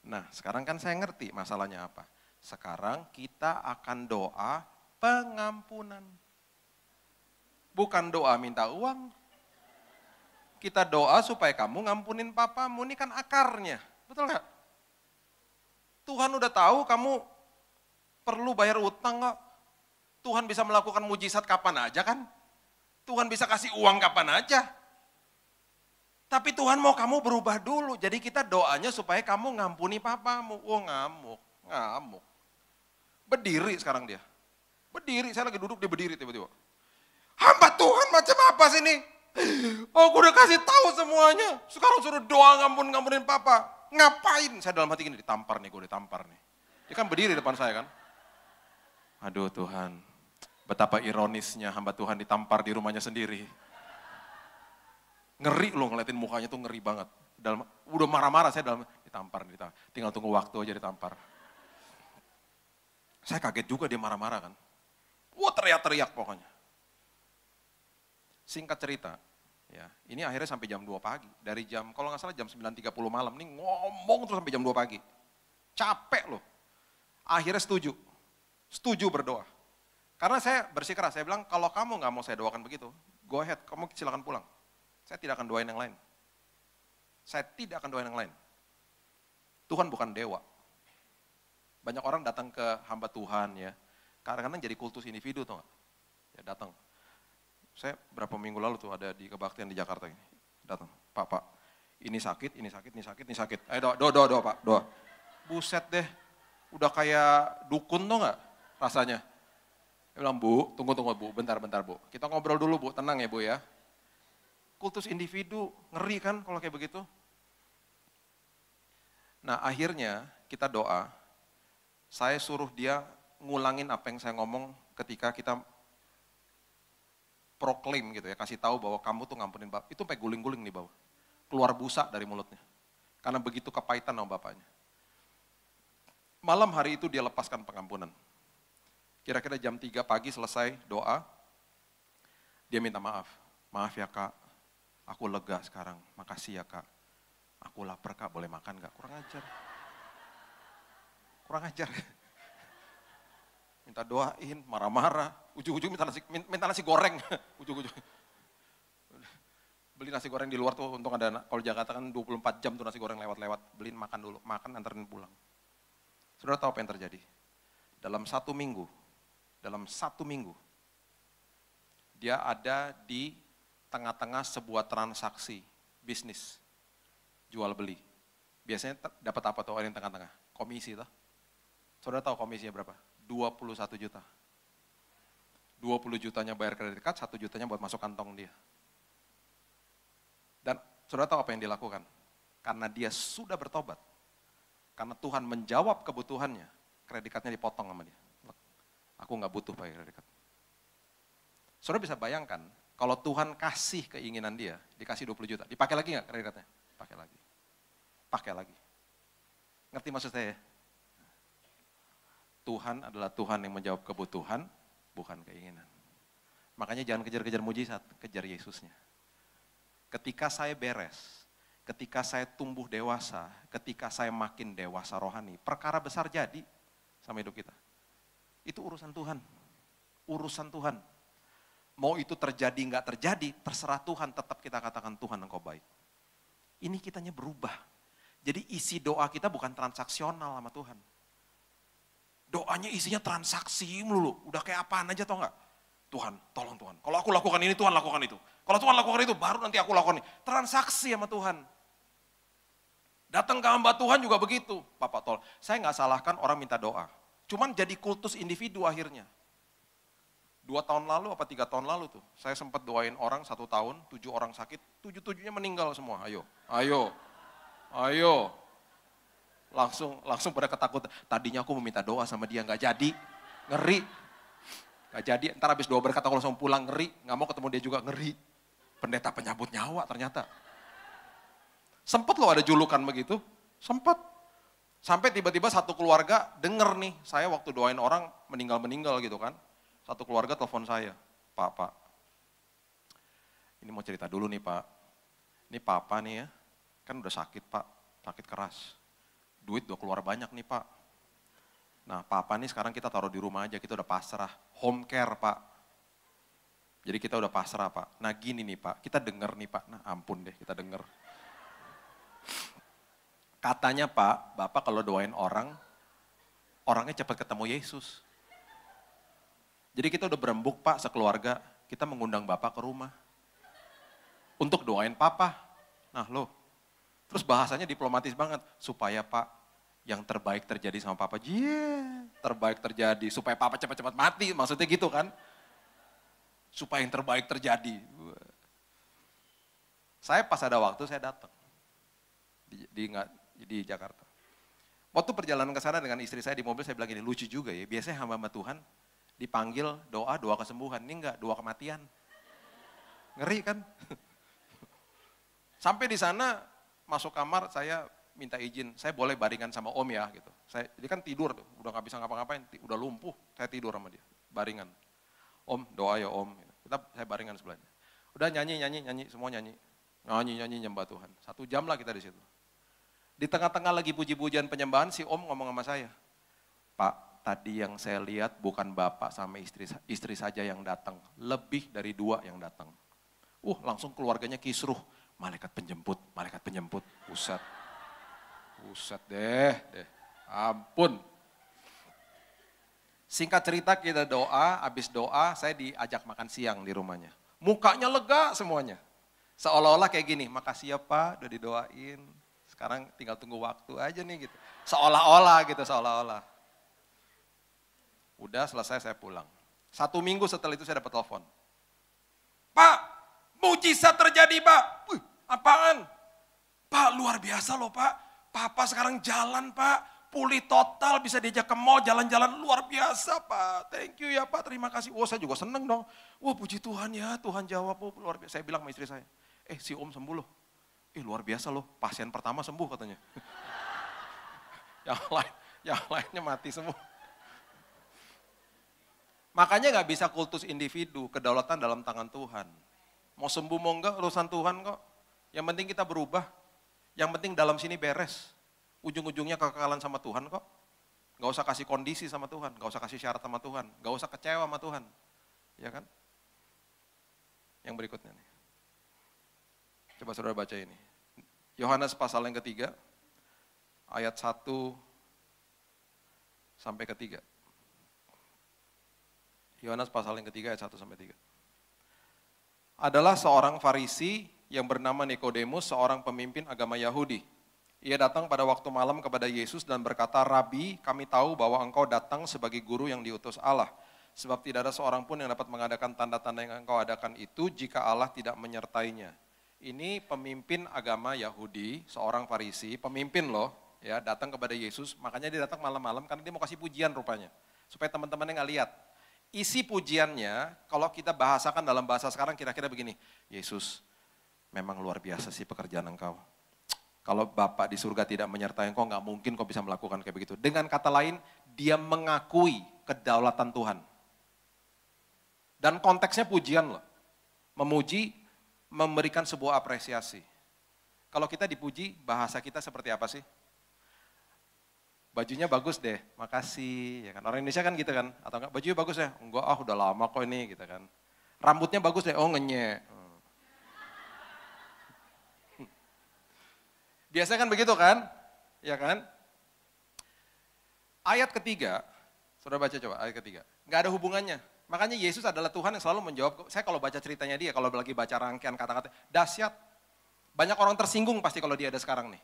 nah sekarang kan saya ngerti masalahnya apa. Sekarang kita akan doa pengampunan. Bukan doa minta uang. Kita doa supaya kamu ngampunin papamu, ini kan akarnya. Betul gak? Tuhan udah tahu kamu perlu bayar utang gak? Tuhan bisa melakukan mujizat kapan aja kan? Tuhan bisa kasih uang kapan aja. Tapi Tuhan mau kamu berubah dulu. Jadi kita doanya supaya kamu ngampuni papamu. Ngamuk. Berdiri sekarang dia. Berdiri, saya lagi duduk, dia berdiri tiba-tiba. Hamba Tuhan macam apa sih ini? Oh, aku udah kasih tahu semuanya. Sekarang suruh doa ngampunin papa. Ngapain? Saya dalam hati gini, gue ditampar nih. Dia kan berdiri depan saya kan. Aduh Tuhan, betapa ironisnya hamba Tuhan ditampar di rumahnya sendiri. Ngeri loh ngeliatin mukanya tuh ngeri banget. Udah marah-marah saya ditampar. Tinggal tunggu waktu aja ditampar. Saya kaget juga dia marah-marah kan. Teriak-teriak pokoknya. Singkat cerita, ya ini akhirnya sampai jam 2 pagi. Dari jam, kalau nggak salah jam 9.30 malam, nih ngomong terus sampai jam 2 pagi. Capek loh. Akhirnya setuju berdoa. Karena saya bersikeras, saya bilang kalau kamu nggak mau saya doakan begitu, go ahead, kamu silakan pulang. Saya tidak akan doain yang lain. Saya tidak akan doain yang lain. Tuhan bukan dewa. Banyak orang datang ke hamba Tuhan ya. Kadang-kadang jadi kultus individu tuh gak? Ya datang. Saya berapa minggu lalu tuh ada di kebaktian di Jakarta ini. Datang, Pak, ini sakit. Ayo doa Pak, doa. Buset deh, udah kayak dukun tuh gak rasanya. Saya bilang, Bu, tunggu Bu, bentar Bu. Kita ngobrol dulu Bu, tenang ya Bu ya. Kultus individu, ngeri kan kalau kayak begitu. Nah akhirnya kita doa, saya suruh dia ngulangin apa yang saya ngomong ketika kita proklaim gitu ya, kasih tahu bahwa kamu tuh ngampunin bapak. Itu sampai guling-guling di bawah. Keluar busa dari mulutnya. Karena begitu kepahitan sama bapaknya. Malam hari itu dia lepaskan pengampunan. Kira-kira jam 3 pagi selesai doa, dia minta maaf. Maaf ya kak, aku lega sekarang, makasih ya kak. Aku lapar kak, boleh makan gak? Kurang ajar. Kurang ajar. Minta doain, marah-marah. Ujung-ujung minta nasi goreng. Ujung-ujung. Beli nasi goreng di luar tuh, untung ada, kalau Jakarta kan 24 jam tuh nasi goreng lewat-lewat. Beliin makan dulu, makan anterin pulang. Saudara tahu apa yang terjadi? Dalam satu minggu, dia ada di tengah-tengah sebuah transaksi bisnis, jual beli. Biasanya dapat apa tuh orang yang tengah-tengah? Komisi tuh. Saudara tahu komisinya berapa? 21 juta. 20 jutanya bayar kredit card, 1 jutanya buat masuk kantong dia. Dan saudara tahu apa yang dilakukan? Karena dia sudah bertobat. Karena Tuhan menjawab kebutuhannya, kredit cardnya dipotong sama dia. Aku nggak butuh pakai kredit card. Saudara bisa bayangkan, kalau Tuhan kasih keinginan dia, dikasih 20 juta, dipakai lagi nggak kredit cardnya? Pakai lagi. Pakai lagi. Ngerti maksud saya ya? Tuhan adalah Tuhan yang menjawab kebutuhan, bukan keinginan. Makanya jangan kejar-kejar mujizat, kejar Yesusnya. Ketika saya beres, ketika saya tumbuh dewasa, ketika saya makin dewasa rohani, perkara besar jadi sama hidup kita. Itu urusan Tuhan. Urusan Tuhan. Mau itu terjadi nggak terjadi, terserah Tuhan, tetap kita katakan Tuhan engkau baik. Ini kitanya berubah. Jadi isi doa kita bukan transaksional sama Tuhan. Doanya isinya transaksi melulu, udah kayak apaan aja tau nggak? Tuhan, tolong Tuhan. Kalau aku lakukan ini, Tuhan lakukan itu. Kalau Tuhan lakukan itu, baru nanti aku lakukan ini. Transaksi sama Tuhan. Datang ke hamba Tuhan juga begitu. Bapak tolong, saya nggak salahkan orang minta doa. Cuman jadi kultus individu akhirnya. 2 tahun lalu apa 3 tahun lalu tuh, saya sempat doain orang 1 tahun, 7 orang sakit, 7-7-nya meninggal semua. Ayo. Langsung pada ketakutan. Tadinya aku meminta doa sama dia, nggak jadi, ngeri. Nggak jadi, ntar habis doa berkat aku langsung pulang, ngeri. Nggak mau ketemu dia juga, ngeri. Pendeta penyambut nyawa ternyata. Sempet loh ada julukan begitu, sempet. Sampai tiba-tiba satu keluarga denger nih, saya waktu doain orang meninggal gitu kan. Satu keluarga telepon saya, Pak, ini mau cerita dulu nih Pak. Ini Papa nih ya, kan udah sakit Pak, sakit keras. Duit udah keluar banyak nih Pak. Nah Papa nih sekarang kita taruh di rumah aja, kita udah pasrah. Home care Pak. Jadi kita udah pasrah Pak. Nah gini nih Pak, kita denger nih Pak. Nah ampun deh kita denger. Katanya Pak, Bapak kalau doain orang, orangnya cepat ketemu Yesus. Jadi kita udah berembuk Pak sekeluarga, kita mengundang Bapak ke rumah. Untuk doain Papa. Nah loh, terus bahasanya diplomatis banget. Supaya Pak, yang terbaik terjadi sama Papa. Terbaik terjadi. Supaya Papa cepat-cepat mati, maksudnya gitu kan. Supaya yang terbaik terjadi. Saya pas ada waktu, saya datang. Di Jakarta. Waktu perjalanan ke sana dengan istri saya di mobil, saya bilang gini, lucu juga ya. Biasanya hamba Tuhan dipanggil doa kesembuhan, ini enggak, doa kematian. Ngeri kan? Sampai di sana, masuk kamar, saya minta izin, saya boleh baringan sama Om ya gitu. Jadi kan tidur tuh, udah gak bisa ngapa-ngapain, udah lumpuh, saya tidur sama dia, baringan. Om, doa ya Om. Saya baringan sebelahnya. Udah nyanyi, semua nyanyi. Nyanyi nyembah Tuhan. 1 jam lah kita di situ. Di tengah-tengah lagi puji-pujian penyembahan, si Om ngomong sama saya, Pak, tadi yang saya lihat bukan Bapak sama istri saja yang datang, lebih dari 2 yang datang. Langsung keluarganya kisruh, malaikat penjemput, buset deh, ampun. Singkat cerita kita doa, habis doa saya diajak makan siang di rumahnya. Mukanya lega semuanya, seolah-olah kayak gini, makasih ya Pak udah didoain, sekarang tinggal tunggu waktu aja nih gitu. Seolah-olah. Udah selesai saya pulang. 1 minggu setelah itu saya dapat telepon. Pak, mujizat terjadi Pak. Apaan? Pak luar biasa loh Pak. Papa sekarang jalan Pak. pulih total, bisa diajak ke mall, jalan-jalan luar biasa Pak. Thank you ya Pak, terima kasih. Wah saya juga seneng dong. Wah puji Tuhan ya, Tuhan jawab, luar biasa. Saya bilang sama istri saya, si Om sembuh loh. Luar biasa loh, pasien pertama sembuh katanya. yang lainnya mati semua. Makanya gak bisa kultus individu, kedaulatan dalam tangan Tuhan. Mau sembuh mau enggak, urusan Tuhan kok. Yang penting kita berubah, yang penting dalam sini beres. Ujung-ujungnya kekekalan sama Tuhan kok. Gak usah kasih kondisi sama Tuhan, gak usah kasih syarat sama Tuhan, gak usah kecewa sama Tuhan. Ya kan? Yang berikutnya nih. Coba saudara baca ini. Yohanes pasal yang ketiga, ayat 1 sampai ketiga. Yohanes pasal yang ketiga ayat 1 sampai 3. Adalah seorang Farisi yang bernama Nikodemus, seorang pemimpin agama Yahudi. Ia datang pada waktu malam kepada Yesus dan berkata, Rabi, kami tahu bahwa engkau datang sebagai guru yang diutus Allah. Sebab tidak ada seorang pun yang dapat mengadakan tanda-tanda yang engkau adakan itu jika Allah tidak menyertainya. Ini pemimpin agama Yahudi, seorang Farisi, pemimpin loh, ya datang kepada Yesus. Makanya dia datang malam-malam karena dia mau kasih pujian rupanya. Supaya teman-temannya nggak lihat. Isi pujiannya, kalau kita bahasakan dalam bahasa sekarang kira-kira begini. Yesus, memang luar biasa sih pekerjaan engkau. Kalau Bapak di surga tidak menyertai engkau, nggak mungkin kau bisa melakukan kayak begitu. Dengan kata lain, dia mengakui kedaulatan Tuhan. Dan konteksnya pujian loh. Memuji, memberikan sebuah apresiasi. Kalau kita dipuji, bahasa kita seperti apa sih? Bajunya bagus deh, makasih. Ya kan? Orang Indonesia kan gitu kan, atau enggak, bajunya bagus ya? Enggak, udah lama kok ini, gitu kan. Rambutnya bagus deh, oh ngenyek. Biasanya kan begitu kan? Ya kan? Ayat ketiga, saudara baca coba ayat ketiga. Nggak ada hubungannya. Makanya Yesus adalah Tuhan yang selalu menjawab. Saya kalau baca ceritanya dia, kalau lagi baca rangkaian kata-kata, dahsyat. Banyak orang tersinggung pasti kalau dia ada sekarang nih.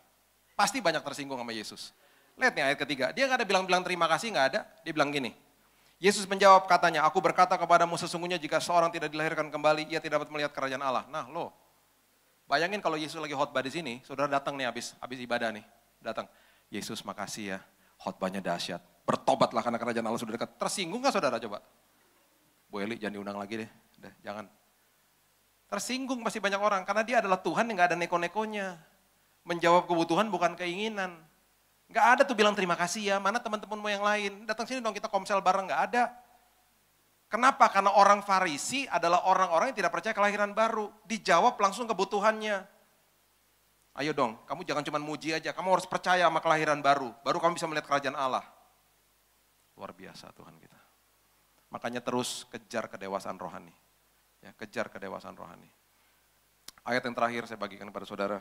Pasti banyak tersinggung sama Yesus. Lihat nih ayat ketiga, dia nggak ada bilang-bilang terima kasih, nggak ada. Dia bilang gini, Yesus menjawab katanya, aku berkata kepadamu sesungguhnya jika seorang tidak dilahirkan kembali, ia tidak dapat melihat kerajaan Allah. Nah loh, bayangin kalau Yesus lagi khotbah di sini, saudara datang nih habis ibadah nih, datang. Yesus makasih ya, khotbahnya dahsyat. Bertobatlah karena kerajaan Allah sudah dekat. Tersinggung nggak saudara coba? Bu Eli jangan diundang lagi deh, jangan. Tersinggung masih banyak orang, karena dia adalah Tuhan yang nggak ada neko-nekonya. Menjawab kebutuhan bukan keinginan. Nggak ada tuh bilang terima kasih ya, mana teman-temanmu yang lain. Datang sini dong kita komsel bareng, nggak ada. Kenapa? Karena orang Farisi adalah orang-orang yang tidak percaya kelahiran baru. Dijawab langsung kebutuhannya. Ayo dong, kamu jangan cuma muji aja, kamu harus percaya sama kelahiran baru. Baru kamu bisa melihat kerajaan Allah. Luar biasa Tuhan kita. Makanya terus kejar kedewasaan rohani. Ya, kejar kedewasaan rohani. Ayat yang terakhir saya bagikan kepada saudara.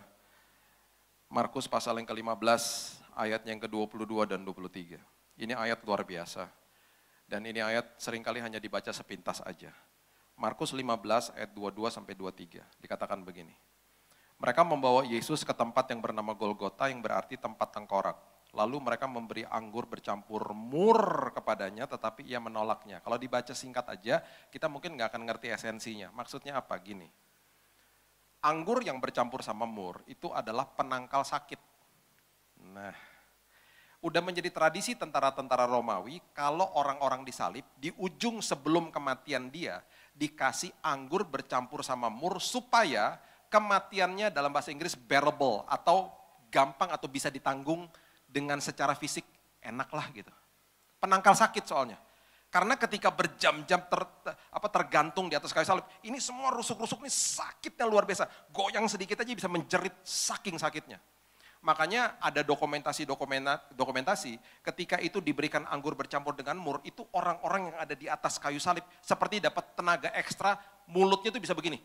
Markus pasal yang ke-15, ayat yang ke-22 dan 23. Ini ayat luar biasa. Dan ini ayat seringkali hanya dibaca sepintas aja. Markus 15 ayat 22 sampai 23. Dikatakan begini. Mereka membawa Yesus ke tempat yang bernama Golgota yang berarti tempat tengkorak. Lalu mereka memberi anggur bercampur mur kepadanya tetapi ia menolaknya. Kalau dibaca singkat aja kita mungkin nggak akan ngerti esensinya. Maksudnya apa? Gini. Anggur yang bercampur sama mur itu adalah penangkal sakit. Nah, udah menjadi tradisi tentara-tentara Romawi, kalau orang-orang disalib, di ujung sebelum kematian dia, dikasih anggur bercampur sama mur supaya kematiannya dalam bahasa Inggris bearable, atau gampang atau bisa ditanggung dengan secara fisik, enak lah gitu. Penangkal sakit soalnya. Karena ketika berjam-jam tergantung di atas kayu salib, ini semua rusuk-rusuk ini sakitnya luar biasa. Goyang sedikit aja bisa menjerit saking sakitnya. Makanya ada dokumentasi ketika itu diberikan anggur bercampur dengan mur, itu orang-orang yang ada di atas kayu salib seperti dapat tenaga ekstra, mulutnya itu bisa begini.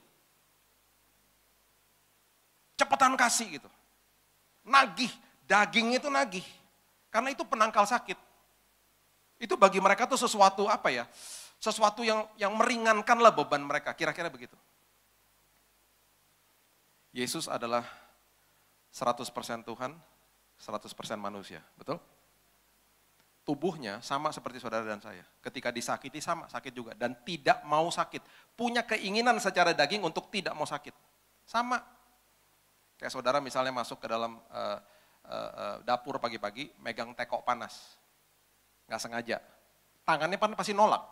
Cepetan kasih gitu. Nagih, dagingnya itu nagih. Karena itu penangkal sakit. Itu bagi mereka tuh sesuatu apa ya? Sesuatu yang meringankanlah beban mereka, kira-kira begitu. Yesus adalah 100% Tuhan, 100% manusia, betul? Tubuhnya sama seperti saudara dan saya. Ketika disakiti sama, sakit juga. Dan tidak mau sakit. Punya keinginan secara daging untuk tidak mau sakit. Sama. Kayak saudara misalnya masuk ke dalam dapur pagi-pagi, megang tekok panas. Nggak sengaja. Tangannya pasti nolak.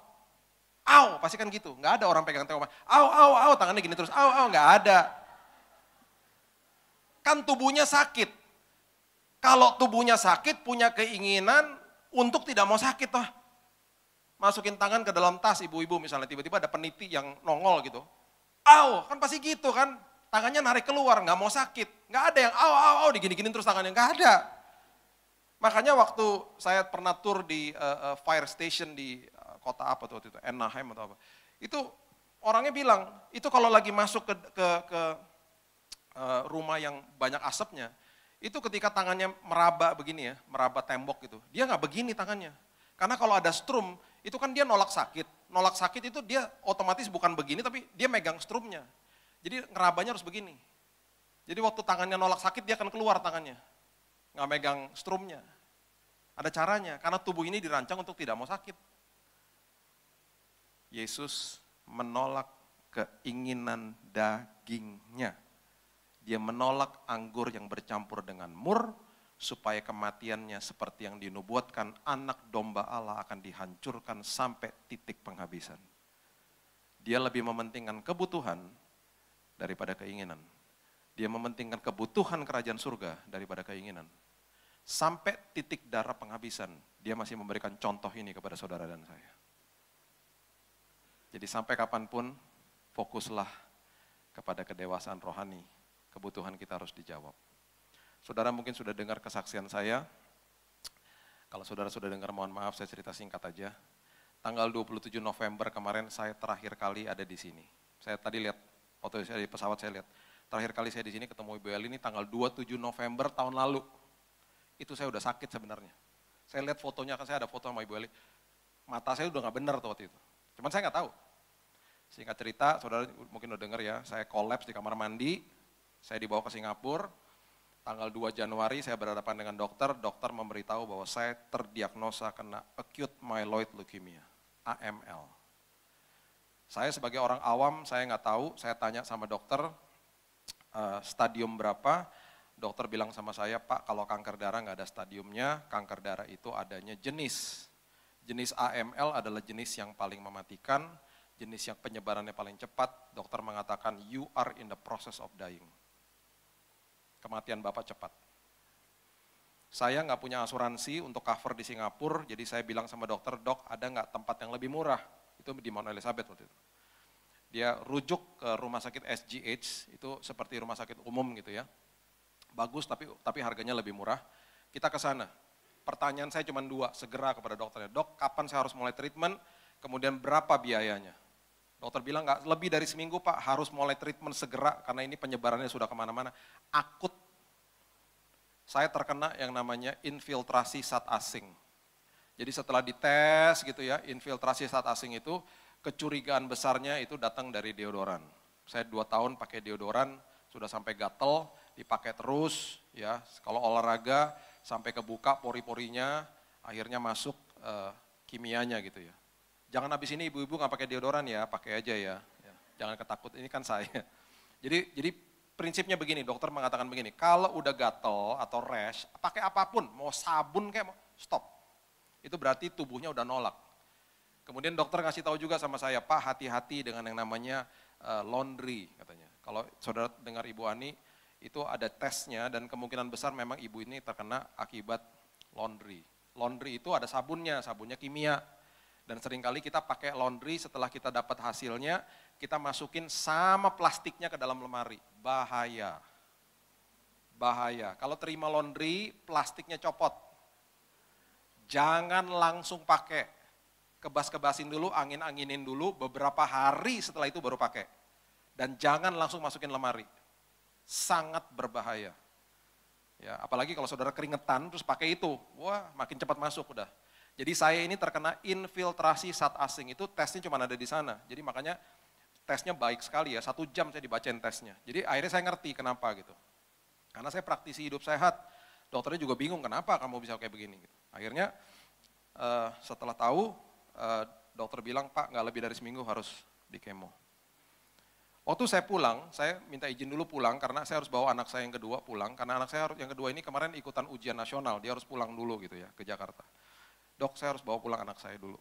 Au, pasti kan gitu. Nggak ada orang pegang tekok panas. Au, tangannya gini terus. Au, nggak ada. Kan tubuhnya sakit. Kalau tubuhnya sakit, punya keinginan untuk tidak mau sakit toh. Masukin tangan ke dalam tas ibu-ibu misalnya, tiba-tiba ada peniti yang nongol gitu. Au, kan pasti gitu kan. Tangannya narik keluar, nggak mau sakit. Nggak ada yang au, digini-gini terus tangannya, nggak ada. Makanya waktu saya pernah tur di fire station di kota apa tuh waktu itu, Anaheim atau apa. Itu orangnya bilang, itu kalau lagi masuk ke rumah yang banyak asapnya, itu ketika tangannya meraba begini ya, meraba tembok gitu, dia nggak begini tangannya. Karena kalau ada strum, itu kan dia nolak sakit. Nolak sakit itu dia otomatis bukan begini, tapi dia megang strumnya. Jadi ngerabanya harus begini. Jadi waktu tangannya nolak sakit, dia akan keluar tangannya. Nggak megang strumnya. Ada caranya, karena tubuh ini dirancang untuk tidak mau sakit. Yesus menolak keinginan dagingnya. Dia menolak anggur yang bercampur dengan mur, supaya kematiannya seperti yang dinubuatkan, anak domba Allah akan dihancurkan sampai titik penghabisan. Dia lebih mementingkan kebutuhan daripada keinginan. Dia mementingkan kebutuhan kerajaan surga daripada keinginan. Sampai titik darah penghabisan, dia masih memberikan contoh ini kepada saudara dan saya. Jadi sampai kapanpun, fokuslah kepada kedewasaan rohani. Kebutuhan kita harus dijawab. Saudara mungkin sudah dengar kesaksian saya. Kalau saudara sudah dengar, mohon maaf, saya cerita singkat aja. Tanggal 27 November kemarin saya terakhir kali ada di sini. Saya tadi lihat foto saya di pesawat, saya lihat. Terakhir kali saya di sini ketemu Ibu Eli ini tanggal 27 November tahun lalu. Itu saya udah sakit sebenarnya. Saya lihat fotonya, kan saya ada foto sama Ibu Eli. Mata saya udah gak benar tuh waktu itu. Cuman saya gak tahu. Singkat cerita, saudara mungkin udah dengar ya, saya kolaps di kamar mandi. Saya dibawa ke Singapura. Tanggal 2 Januari saya berhadapan dengan dokter. Dokter memberitahu bahwa saya terdiagnosa kena acute myeloid leukemia, AML. Saya sebagai orang awam, saya nggak tahu. Saya tanya sama dokter, stadium berapa? Dokter bilang sama saya, Pak, kalau kanker darah nggak ada stadiumnya, kanker darah itu adanya jenis. Jenis AML adalah jenis yang paling mematikan, jenis yang penyebarannya paling cepat. Dokter mengatakan, you are in the process of dying. Kematian Bapak cepat. Saya nggak punya asuransi untuk cover di Singapura, jadi saya bilang sama dokter, dok ada nggak tempat yang lebih murah? Itu di Mount Elizabeth waktu itu. Dia rujuk ke rumah sakit SGH, itu seperti rumah sakit umum gitu ya. Bagus tapi harganya lebih murah. Kita ke sana. Pertanyaan saya cuma 2, segera kepada dokternya. Dok, kapan saya harus mulai treatment? Kemudian berapa biayanya? Dokter bilang nggak lebih dari seminggu Pak, harus mulai treatment segera karena ini penyebarannya sudah kemana-mana. Akut. Saya terkena yang namanya infiltrasi zat asing. Jadi setelah dites gitu ya, infiltrasi zat asing itu kecurigaan besarnya itu datang dari deodoran. Saya 2 tahun pakai deodoran, sudah sampai gatel, dipakai terus ya. Kalau olahraga sampai kebuka pori-porinya, akhirnya masuk kimianya gitu ya. Jangan habis ini ibu-ibu nggak pakai deodoran ya, pakai aja ya. Jangan ketakut, ini kan saya. Jadi prinsipnya begini, dokter mengatakan begini, kalau udah gatel atau rash, pakai apapun, mau sabun kayak mau stop. Itu berarti tubuhnya udah nolak. Kemudian dokter ngasih tahu juga sama saya, Pak hati-hati dengan yang namanya laundry katanya. Kalau saudara dengar Ibu Ani, itu ada tesnya dan kemungkinan besar memang ibu ini terkena akibat laundry. Laundry itu ada sabunnya kimia. Dan seringkali kita pakai laundry setelah kita dapat hasilnya, kita masukin sama plastiknya ke dalam lemari. Bahaya. Bahaya. Kalau terima laundry, plastiknya copot. Jangan langsung pakai. Kebas-kebasin dulu, angin-anginin dulu, beberapa hari setelah itu baru pakai. Dan jangan langsung masukin lemari. Sangat berbahaya. Ya, apalagi kalau saudara keringetan terus pakai itu, wah makin cepat masuk udah. Jadi saya ini terkena infiltrasi zat asing, itu tesnya cuma ada di sana. Jadi makanya tesnya baik sekali ya, 1 jam saya dibacain tesnya. Jadi akhirnya saya ngerti kenapa gitu. Karena saya praktisi hidup sehat, dokternya juga bingung kenapa kamu bisa kayak begini. Gitu. Akhirnya setelah tahu, dokter bilang Pak nggak lebih dari seminggu harus di kemo. Waktu saya pulang, saya minta izin dulu pulang karena saya harus bawa anak saya yang kedua pulang. Karena anak saya yang kedua ini kemarin ikutan ujian nasional, dia harus pulang dulu gitu ya ke Jakarta. Dok, saya harus bawa pulang anak saya dulu.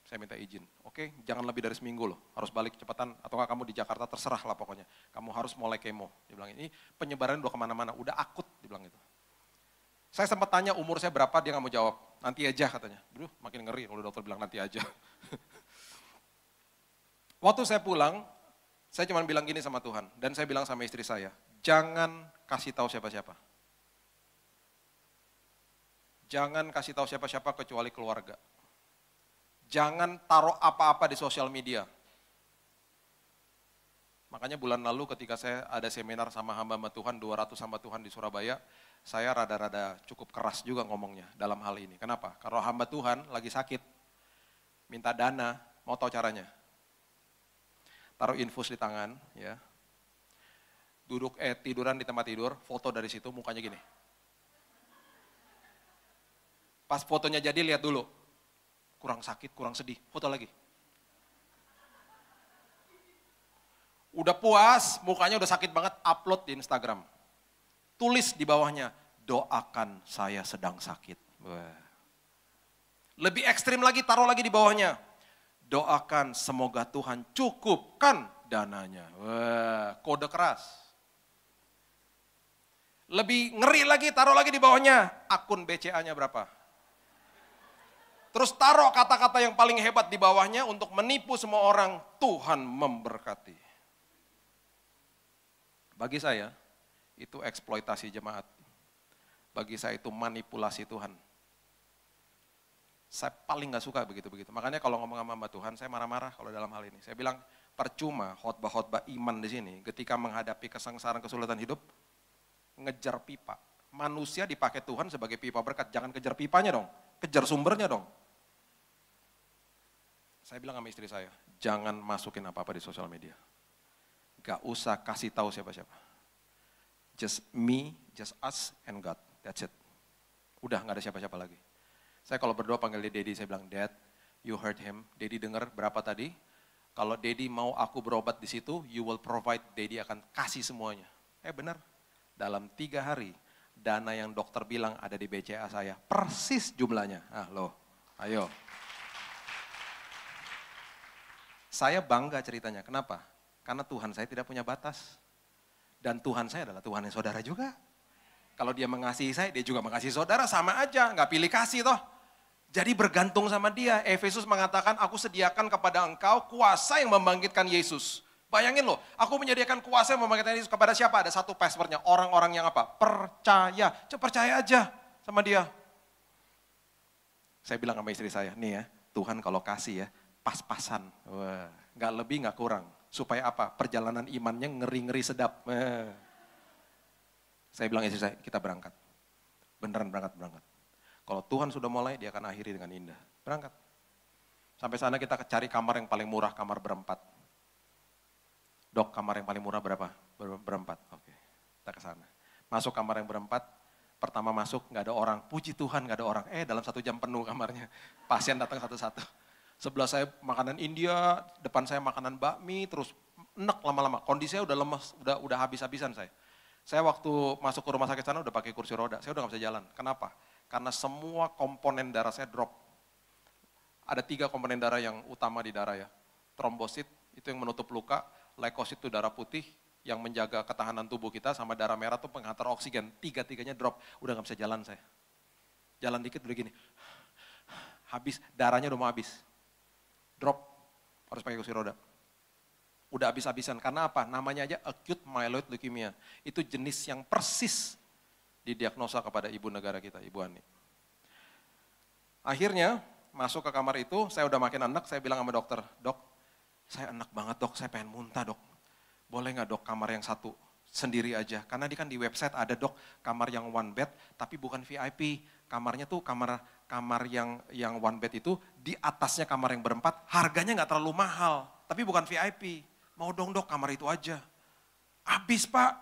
Saya minta izin, oke, jangan lebih dari seminggu loh, harus balik cepetan, atau nggak kamu di Jakarta terserah lah pokoknya. Kamu harus mulai kemo, dia bilang ini penyebaran udah kemana-mana, udah akut, dia bilang gitu. Saya sempat tanya umur saya berapa, dia nggak mau jawab, nanti aja katanya. Duh, makin ngeri kalau dokter bilang nanti aja. Waktu saya pulang, saya cuma bilang gini sama Tuhan, dan saya bilang sama istri saya, jangan kasih tahu siapa-siapa. Jangan kasih tahu siapa-siapa kecuali keluarga. Jangan taruh apa-apa di sosial media. Makanya bulan lalu ketika saya ada seminar sama hamba-hamba Tuhan, 200 hamba Tuhan di Surabaya, saya rada-rada cukup keras juga ngomongnya dalam hal ini. Kenapa? Kalau hamba Tuhan lagi sakit, minta dana, mau tahu caranya? Taruh infus di tangan, ya. Tiduran di tempat tidur, foto dari situ, mukanya gini. Pas fotonya jadi, lihat dulu. Kurang sakit, kurang sedih, foto lagi. Udah puas, mukanya udah sakit banget, upload di Instagram. Tulis di bawahnya, doakan saya sedang sakit. Wah. Lebih ekstrim lagi, taruh lagi di bawahnya. Doakan semoga Tuhan cukupkan dananya. Wah, kode keras. Lebih ngeri lagi, taruh lagi di bawahnya. Akun BCA-nya berapa? Terus taruh kata-kata yang paling hebat di bawahnya untuk menipu semua orang. Tuhan memberkati. Bagi saya, itu eksploitasi jemaat. Bagi saya itu manipulasi Tuhan. Saya paling gak suka begitu-begitu. Makanya kalau ngomong sama hamba Tuhan, saya marah-marah kalau dalam hal ini. Saya bilang, percuma khotbah-khotbah iman di sini, ketika menghadapi kesengsaraan kesulitan hidup, ngejar pipa. Manusia dipakai Tuhan sebagai pipa berkat, jangan kejar pipanya dong, kejar sumbernya dong. Saya bilang sama istri saya, jangan masukin apa-apa di sosial media. Gak usah kasih tahu siapa-siapa. Just me, just us, and God. That's it. Udah gak ada siapa-siapa lagi. Saya kalau berdoa panggil dia Daddy, saya bilang, Dad, you heard him. Daddy dengar berapa tadi? Kalau Daddy mau aku berobat di situ, you will provide, Daddy akan kasih semuanya. Benar. Dalam 3 hari, dana yang dokter bilang ada di BCA saya, persis jumlahnya. Ayo. Saya bangga ceritanya, kenapa? Karena Tuhan saya tidak punya batas. Dan Tuhan saya adalah Tuhan yang saudara juga. Kalau dia mengasihi saya, dia juga mengasihi saudara, sama aja, nggak pilih kasih toh. Jadi bergantung sama dia. Efesus mengatakan, aku sediakan kepada engkau kuasa yang membangkitkan Yesus. Bayangin loh, aku menyediakan kuasa yang membangkitkan Yesus kepada siapa? Ada satu passwordnya, orang-orang yang apa? Percaya. Percaya aja sama dia. Saya bilang sama istri saya, nih ya, Tuhan kalau kasih ya, pas-pasan. Wah, nggak lebih nggak kurang. Supaya apa? Perjalanan imannya ngeri-ngeri sedap. Saya bilang istri saya, kita berangkat. Beneran berangkat. Kalau Tuhan sudah mulai, dia akan akhiri dengan indah. Berangkat. Sampai sana kita cari kamar yang paling murah, kamar berempat. Dok, kamar yang paling murah berapa? Berempat. Oke, kita ke sana. Masuk kamar yang berempat, pertama masuk nggak ada orang. Puji Tuhan nggak ada orang. Dalam 1 jam penuh kamarnya. Pasien datang satu-satu. Sebelah saya makanan India, depan saya makanan bakmi, terus enek lama-lama. Kondisinya udah lemes, udah habis-habisan saya. Saya waktu masuk ke rumah sakit sana udah pakai kursi roda, saya udah gak bisa jalan. Kenapa? Karena semua komponen darah saya drop. Ada 3 komponen darah yang utama di darah ya. Trombosit, itu yang menutup luka, leukosit itu darah putih, yang menjaga ketahanan tubuh kita, sama darah merah itu penghantar oksigen. 3-tiganya drop, udah gak bisa jalan saya. Jalan dikit udah gini, habis, darahnya udah mau habis. Drop, harus pakai kursi roda. Udah habis-habisan, karena apa? Namanya aja acute myeloid leukemia. Itu jenis yang persis didiagnosa kepada ibu negara kita, Ibu Ani. Akhirnya, masuk ke kamar itu, saya udah makin enak, saya bilang sama dokter, Dok, saya enak banget dok, saya pengen muntah dok. Boleh gak dok kamar yang satu sendiri aja? Karena di website ada dok, kamar yang one bed, tapi bukan VIP. Kamarnya tuh kamar yang one bed itu di atasnya kamar yang berempat, harganya nggak terlalu mahal, tapi bukan VIP. Mau dong dok kamar itu aja. Abis pak,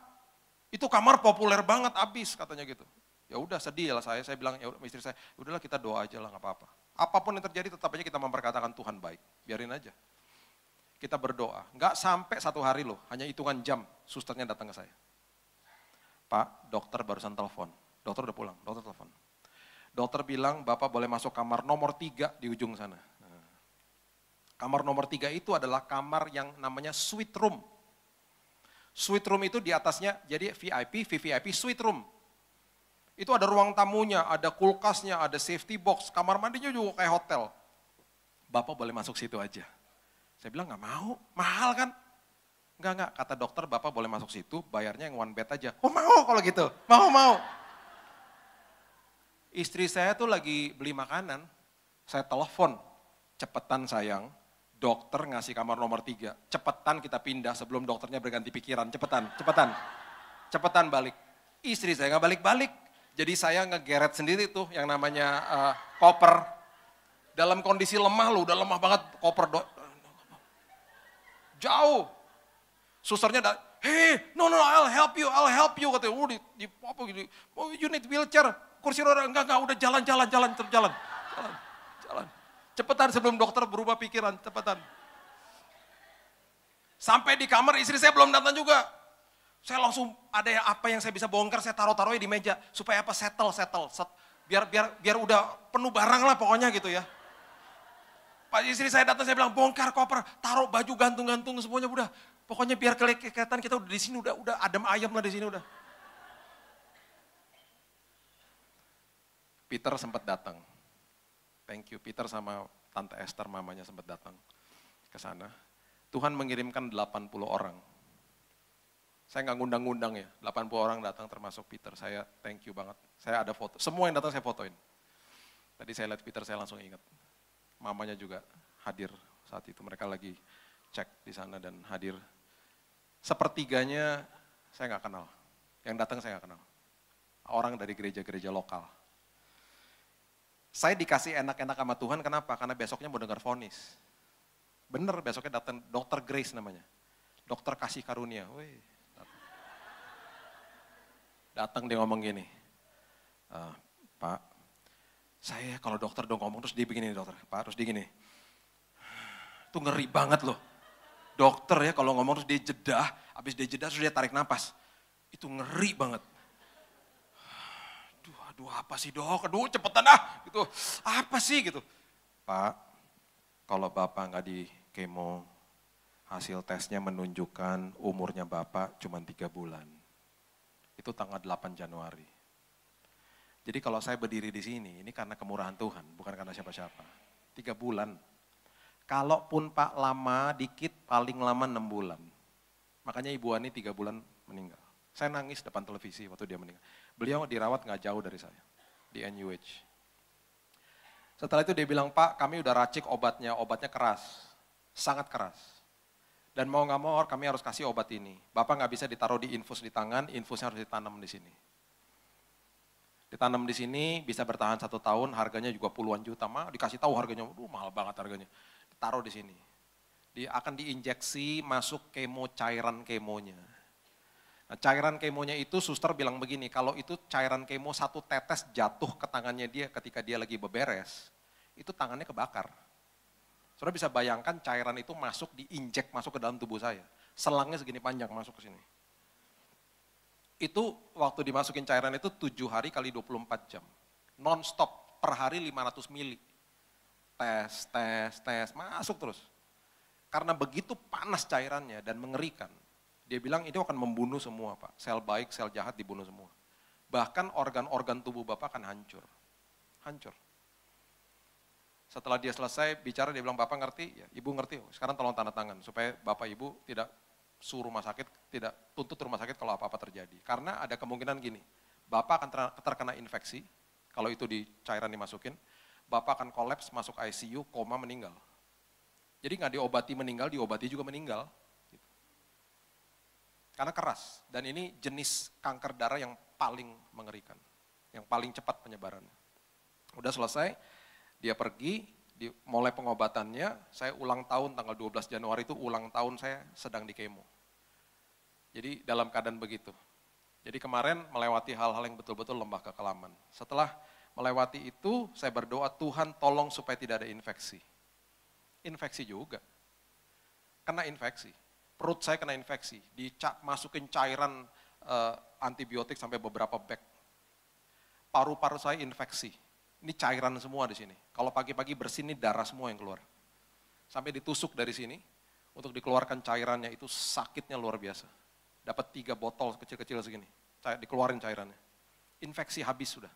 itu kamar populer banget abis katanya gitu. Ya udah sedih lah saya bilang ya istri saya, udahlah kita doa aja lah nggak apa-apa. Apapun yang terjadi tetap aja kita memperkatakan Tuhan baik, biarin aja. Kita berdoa, nggak sampai 1 hari loh, hanya hitungan jam susternya datang ke saya. Pak, dokter barusan telepon, dokter udah pulang, dokter telepon. Dokter bilang Bapak boleh masuk kamar nomor 3 di ujung sana. Kamar nomor 3 itu adalah kamar yang namanya suite room. Suite room itu di atasnya, jadi VIP, VVIP, suite room. Itu ada ruang tamunya, ada kulkasnya, ada safety box, kamar mandinya juga kayak hotel. Bapak boleh masuk situ aja. Saya bilang nggak mau, mahal kan? Enggak, kata dokter Bapak boleh masuk situ, bayarnya yang one bed aja. Oh mau kalau gitu, mau. Istri saya tuh lagi beli makanan, saya telepon, cepetan sayang, dokter ngasih kamar nomor 3, cepetan kita pindah sebelum dokternya berganti pikiran, cepetan balik. Istri saya nggak balik-balik, jadi saya ngegeret sendiri tuh yang namanya koper. Dalam kondisi lemah loh, udah lemah banget koper jauh. Susternya hey, no, I'll help you, katanya. You need wheelchair, kursi roda, enggak, udah jalan. Cepetan sebelum dokter berubah pikiran, cepetan. Sampai di kamar istri saya belum datang juga. Saya langsung ada apa yang saya bisa bongkar, saya taruh-taruhnya di meja. Supaya apa, settle. Biar udah penuh barang lah pokoknya gitu ya. Pas istri saya datang, saya bilang bongkar koper, taruh baju gantung semuanya udah. Pokoknya biar kelihatan kita udah di sini, udah adem ayam lah di sini udah. Peter sempat datang. Thank you, Peter sama Tante Esther, mamanya sempat datang ke sana. Tuhan mengirimkan 80 orang. Saya nggak ngundang-ngundang ya, 80 orang datang termasuk Peter. Saya thank you banget. Saya ada foto, semua yang datang saya fotoin. Tadi saya lihat Peter, saya langsung ingat. Mamanya juga hadir saat itu, mereka lagi cek di sana dan hadir. Sepertiganya saya nggak kenal, yang datang saya nggak kenal. Orang dari gereja-gereja lokal. Saya dikasih enak-enak sama Tuhan, kenapa? Karena besoknya mau dengar vonis. Bener, besoknya datang Dokter Grace namanya. Dokter kasih karunia. Datang dia ngomong gini, Pak, saya kalau dokter dong ngomong terus dia begini dokter, Pak terus dia gini. Itu ngeri banget loh. Dokter ya kalau ngomong terus dia jeda, habis dia jeda terus dia tarik napas. Itu ngeri banget. Aduh apa sih dok, aduh cepetan gitu. Apa sih gitu. Pak, kalau Bapak nggak di kemo, hasil tesnya menunjukkan umurnya Bapak cuma 3 bulan. Itu tanggal 8 Januari. Jadi kalau saya berdiri di sini, ini karena kemurahan Tuhan, bukan karena siapa-siapa. 3 bulan. Kalaupun Pak lama dikit, paling lama 6 bulan. Makanya Ibu Ani 3 bulan meninggal. Saya nangis depan televisi waktu dia meninggal. Beliau dirawat nggak jauh dari saya, di NUH. Setelah itu dia bilang, Pak kami udah racik obatnya keras, sangat keras. Dan mau nggak mau kami harus kasih obat ini. Bapak nggak bisa ditaruh di infus di tangan, infusnya harus ditanam di sini. Ditanam di sini bisa bertahan 1 tahun, harganya juga puluhan juta, dikasih tahu harganya, mahal banget harganya. Ditaruh di sini. Akan diinjeksi masuk cairan kemonya. Nah, cairan kemonya itu suster bilang begini, kalau itu cairan kemo 1 tetes jatuh ke tangannya dia ketika dia lagi beberes, itu tangannya kebakar. Saudara bisa bayangkan cairan itu diinjek masuk ke dalam tubuh saya. Selangnya segini panjang masuk ke sini. Itu waktu dimasukin cairan itu 7 hari kali 24 jam. Non-stop, per hari 500 mili. Tes, masuk terus. Karena begitu panas cairannya dan mengerikan. Dia bilang ini akan membunuh semua Pak. Sel baik, sel jahat dibunuh semua. Bahkan organ-organ tubuh Bapak akan hancur. Hancur. Setelah dia selesai bicara, dia bilang Bapak ngerti? Ya, Ibu ngerti. Sekarang tolong tanda tangan supaya Bapak Ibu tidak suruh rumah sakit, tidak tuntut rumah sakit kalau apa-apa terjadi. Karena ada kemungkinan gini, Bapak akan terkena infeksi, kalau itu di cairan dimasukin, Bapak akan kolaps, masuk ICU, koma, meninggal. Jadi nggak diobati meninggal, diobati juga meninggal. Karena keras, dan ini jenis kanker darah yang paling mengerikan, yang paling cepat penyebarannya. Udah selesai, dia pergi, mulai pengobatannya, saya ulang tahun tanggal 12 Januari itu ulang tahun saya sedang di kemo. Jadi dalam keadaan begitu. Jadi kemarin melewati hal-hal yang betul-betul lembah kekelaman. Setelah melewati itu, saya berdoa Tuhan tolong supaya tidak ada infeksi. Infeksi juga. kena infeksi. Perut saya kena infeksi, masukin cairan antibiotik sampai beberapa bag. Paru-paru saya infeksi. Ini cairan semua di sini. Kalau pagi-pagi bersin ini darah semua yang keluar. Sampai ditusuk dari sini, untuk dikeluarkan cairannya itu sakitnya luar biasa. Dapat 3 botol kecil-kecil segini, dikeluarin cairannya. Infeksi habis sudah.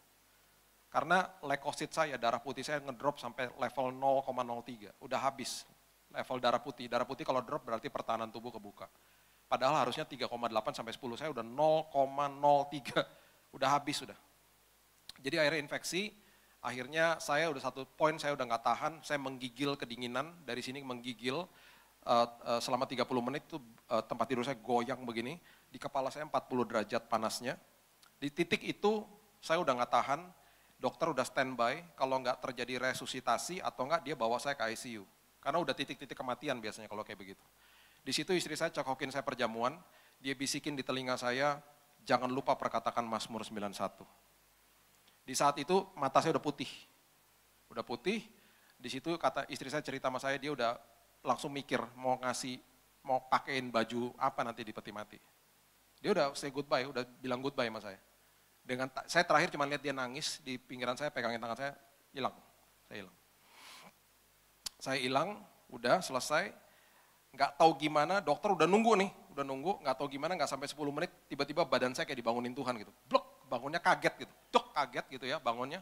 Karena leukosit saya, darah putih saya ngedrop sampai level 0,03, udah habis level darah putih. Darah putih kalau drop berarti pertahanan tubuh kebuka. Padahal harusnya 3,8 sampai 10, saya udah 0,03, udah habis sudah. Jadi akhirnya infeksi, akhirnya saya udah satu poin, saya udah nggak tahan, saya menggigil kedinginan, dari sini menggigil selama 30 menit tuh tempat tidur saya goyang begini, di kepala saya 40 derajat panasnya. Di titik itu saya udah nggak tahan, dokter udah standby, kalau nggak terjadi resusitasi atau nggak dia bawa saya ke ICU. Karena udah titik-titik kematian biasanya kalau kayak begitu. Di situ istri saya cokokin saya perjamuan, dia bisikin di telinga saya, jangan lupa perkatakan Mazmur 91. Di saat itu mata saya udah putih. Di situ kata istri saya cerita sama saya, dia udah langsung mikir mau pakein baju apa nanti di peti mati. Dia udah say goodbye, udah bilang goodbye sama saya. Saya terakhir cuma lihat dia nangis di pinggiran saya, pegangin tangan saya, hilang. Saya hilang, udah selesai, nggak tahu gimana, dokter udah nunggu, nggak tahu gimana, nggak sampai 10 menit, tiba-tiba badan saya kayak dibangunin Tuhan gitu, blok, bangunnya kaget gitu, kaget gitu ya bangunnya,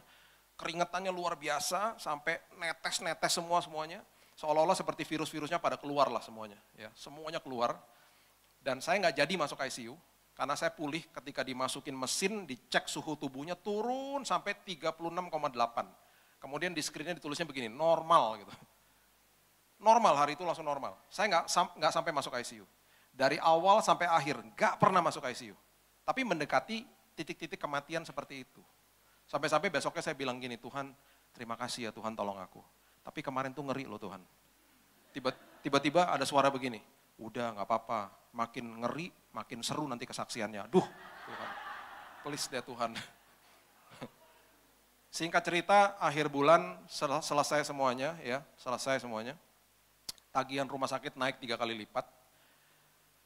keringetannya luar biasa, sampai netes semuanya, seolah-olah seperti virus-virusnya pada keluar lah semuanya, ya semuanya keluar, dan saya nggak jadi masuk ICU, karena saya pulih ketika dimasukin mesin, dicek suhu tubuhnya turun sampai 36,8, kemudian di screen-nya ditulisnya begini, normal gitu. Normal, hari itu langsung normal. Saya nggak sampai masuk ICU. Dari awal sampai akhir, nggak pernah masuk ICU. Tapi mendekati titik-titik kematian seperti itu. Sampai-sampai besoknya saya bilang gini, Tuhan terima kasih ya Tuhan tolong aku. Tapi kemarin tuh ngeri loh Tuhan. Tiba-tiba ada suara begini, udah nggak apa-apa, makin ngeri, makin seru nanti kesaksiannya. Duh Tuhan, please deh Tuhan. Singkat cerita, akhir bulan selesai semuanya. Tagihan rumah sakit naik 3 kali lipat.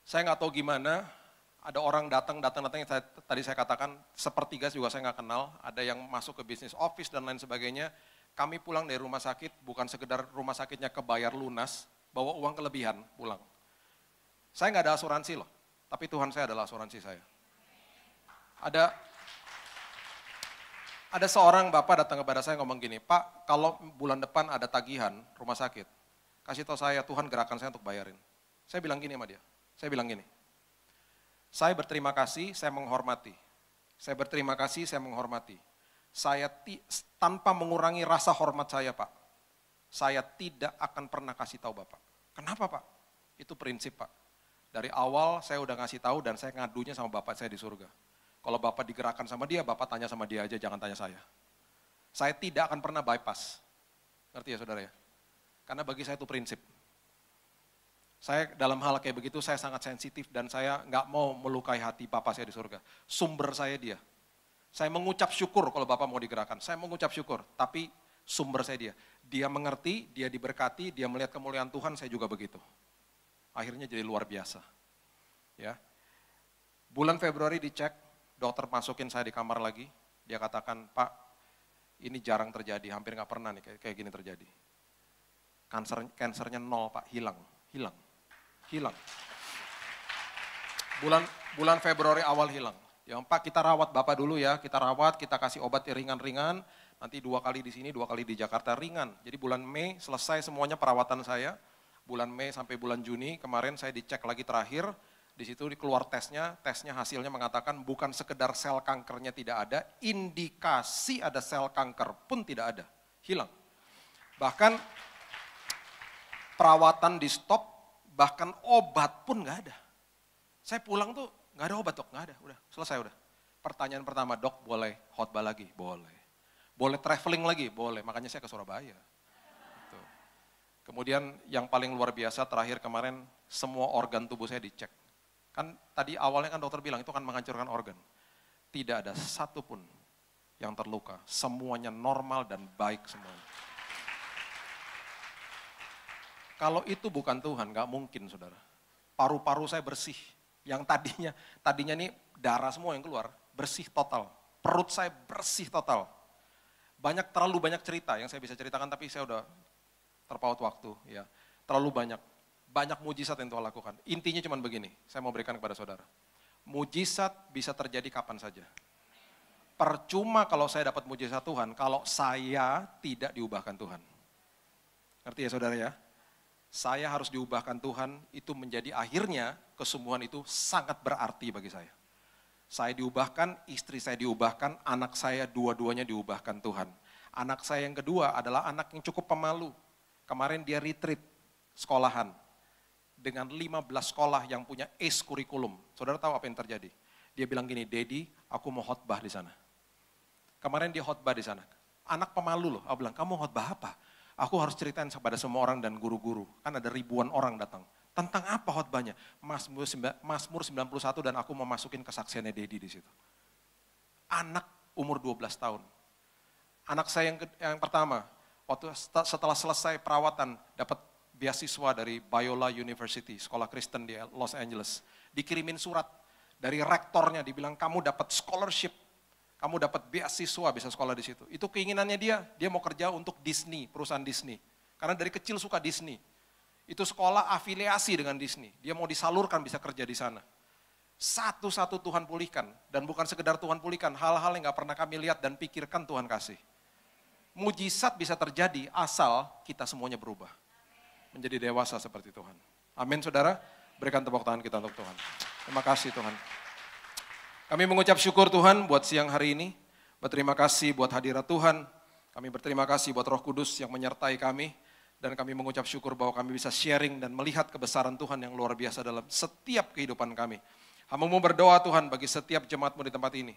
Saya nggak tahu gimana, ada orang datang yang tadi saya katakan, sepertiga juga saya nggak kenal, ada yang masuk ke bisnis office dan lain sebagainya. Kami pulang dari rumah sakit, bukan sekedar rumah sakitnya kebayar lunas, bawa uang kelebihan pulang. Saya nggak ada asuransi loh, tapi Tuhan saya adalah asuransi saya. Ada seorang bapak datang kepada saya ngomong gini, Pak, kalau bulan depan ada tagihan rumah sakit, kasih tahu saya, Tuhan gerakan saya untuk bayarin. Saya bilang gini sama dia, saya berterima kasih, saya menghormati. Saya tanpa mengurangi rasa hormat saya Pak, saya tidak akan pernah kasih tahu Bapak. Kenapa Pak? Itu prinsip Pak. Dari awal saya udah ngasih tahu dan saya ngadunya sama Bapak saya di surga. Kalau Bapak digerakkan sama dia, Bapak tanya sama dia aja, jangan tanya saya. Saya tidak akan pernah bypass. Ngerti ya saudara ya? Karena bagi saya itu prinsip. Saya dalam hal kayak begitu saya sangat sensitif dan saya nggak mau melukai hati Bapak saya di surga. Sumber saya dia. Saya mengucap syukur kalau Bapak mau digerakkan. Saya mengucap syukur, tapi sumber saya dia. Dia mengerti, dia diberkati, dia melihat kemuliaan Tuhan, saya juga begitu. Akhirnya jadi luar biasa. Ya. Bulan Februari dicek, dokter masukin saya di kamar lagi. Dia katakan, Pak, ini jarang terjadi, hampir nggak pernah nih kayak gini terjadi. Kansernya 0 Pak, hilang. Bulan Februari awal hilang. Ya Pak, kita rawat Bapak dulu ya, kita kasih obat ringan-ringan, nanti 2 kali di sini, 2 kali di Jakarta ringan. Jadi bulan Mei selesai semuanya perawatan saya, bulan Mei sampai bulan Juni, kemarin saya dicek lagi terakhir, di situ keluar tesnya hasilnya mengatakan bukan sekedar sel kankernya tidak ada, indikasi ada sel kanker pun tidak ada, hilang. Bahkan perawatan di stop, bahkan obat pun nggak ada. Saya pulang tuh nggak ada obat dok, nggak ada, udah selesai udah. Pertanyaan pertama, dok boleh khotbah lagi? Boleh. Boleh traveling lagi? Boleh, makanya saya ke Surabaya. Gitu. Kemudian yang paling luar biasa terakhir kemarin, semua organ tubuh saya dicek. Kan tadi awalnya kan dokter bilang itu akan menghancurkan organ. Tidak ada satupun yang terluka, semuanya normal dan baik semuanya. Kalau itu bukan Tuhan, gak mungkin saudara. Paru-paru saya bersih. Yang tadinya nih darah semua yang keluar, bersih total. Perut saya bersih total. Terlalu banyak cerita yang saya bisa ceritakan, tapi saya udah terpaut waktu. Ya, terlalu banyak mujizat yang Tuhan lakukan. Intinya cuma begini, saya mau berikan kepada saudara. Mujizat bisa terjadi kapan saja. Percuma kalau saya dapat mujizat Tuhan, kalau saya tidak diubahkan Tuhan. Ngerti ya saudara ya? Saya harus diubahkan Tuhan, itu menjadi akhirnya kesembuhan itu sangat berarti bagi saya. Saya diubahkan, istri saya diubahkan, anak saya dua-duanya diubahkan Tuhan. Anak saya yang kedua adalah anak yang cukup pemalu. Kemarin dia retreat sekolahan dengan 15 sekolah yang punya ACE kurikulum. Saudara tahu apa yang terjadi? Dia bilang gini, Daddy, aku mau khotbah di sana. Kemarin dia khotbah di sana. Anak pemalu loh, aku bilang, kamu khotbah apa? Aku harus ceritain kepada semua orang dan guru-guru. Kan ada ribuan orang datang. Tentang apa khotbahnya? Mazmur 91 dan aku mau masukin kesaksiannya Dedi di situ. Anak umur 12 tahun. Anak saya yang pertama, waktu setelah selesai perawatan, dapat beasiswa dari Biola University, sekolah Kristen di Los Angeles. Dikirimin surat dari rektornya, dibilang kamu dapat scholarship. Kamu dapat beasiswa, bisa sekolah di situ. Itu keinginannya dia mau kerja untuk Disney, perusahaan Disney. Karena dari kecil suka Disney. Itu sekolah afiliasi dengan Disney. Dia mau disalurkan bisa kerja di sana. Satu-satu Tuhan pulihkan. Dan bukan sekedar Tuhan pulihkan, hal-hal yang gak pernah kami lihat dan pikirkan Tuhan kasih. Mujizat bisa terjadi asal kita semuanya berubah. Menjadi dewasa seperti Tuhan. Amin saudara, berikan tepuk tangan kita untuk Tuhan. Terima kasih Tuhan. Kami mengucap syukur Tuhan buat siang hari ini. Berterima kasih buat hadirat Tuhan. Kami berterima kasih buat Roh Kudus yang menyertai kami. Dan kami mengucap syukur bahwa kami bisa sharing dan melihat kebesaran Tuhan yang luar biasa dalam setiap kehidupan kami. Hamba-Mu berdoa Tuhan bagi setiap jemaat-Mu di tempat ini.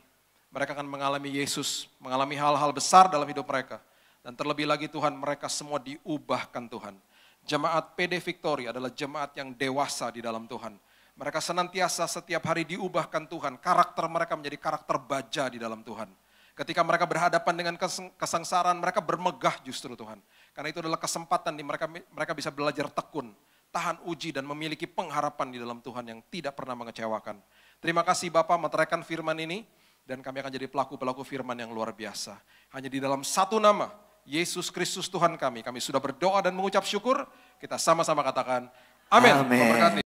Mereka akan mengalami Yesus, mengalami hal-hal besar dalam hidup mereka. Dan terlebih lagi Tuhan, mereka semua diubahkan Tuhan. Jemaat PD Victory adalah jemaat yang dewasa di dalam Tuhan. Mereka senantiasa setiap hari diubahkan Tuhan. Karakter mereka menjadi karakter baja di dalam Tuhan. Ketika mereka berhadapan dengan kesengsaraan, mereka bermegah justru Tuhan. Karena itu adalah kesempatan di mereka bisa belajar tekun, tahan uji dan memiliki pengharapan di dalam Tuhan yang tidak pernah mengecewakan. Terima kasih Bapak meteraikan firman ini. Dan kami akan jadi pelaku-pelaku firman yang luar biasa. Hanya di dalam satu nama, Yesus Kristus Tuhan kami. Kami sudah berdoa dan mengucap syukur. Kita sama-sama katakan, amin. Amin.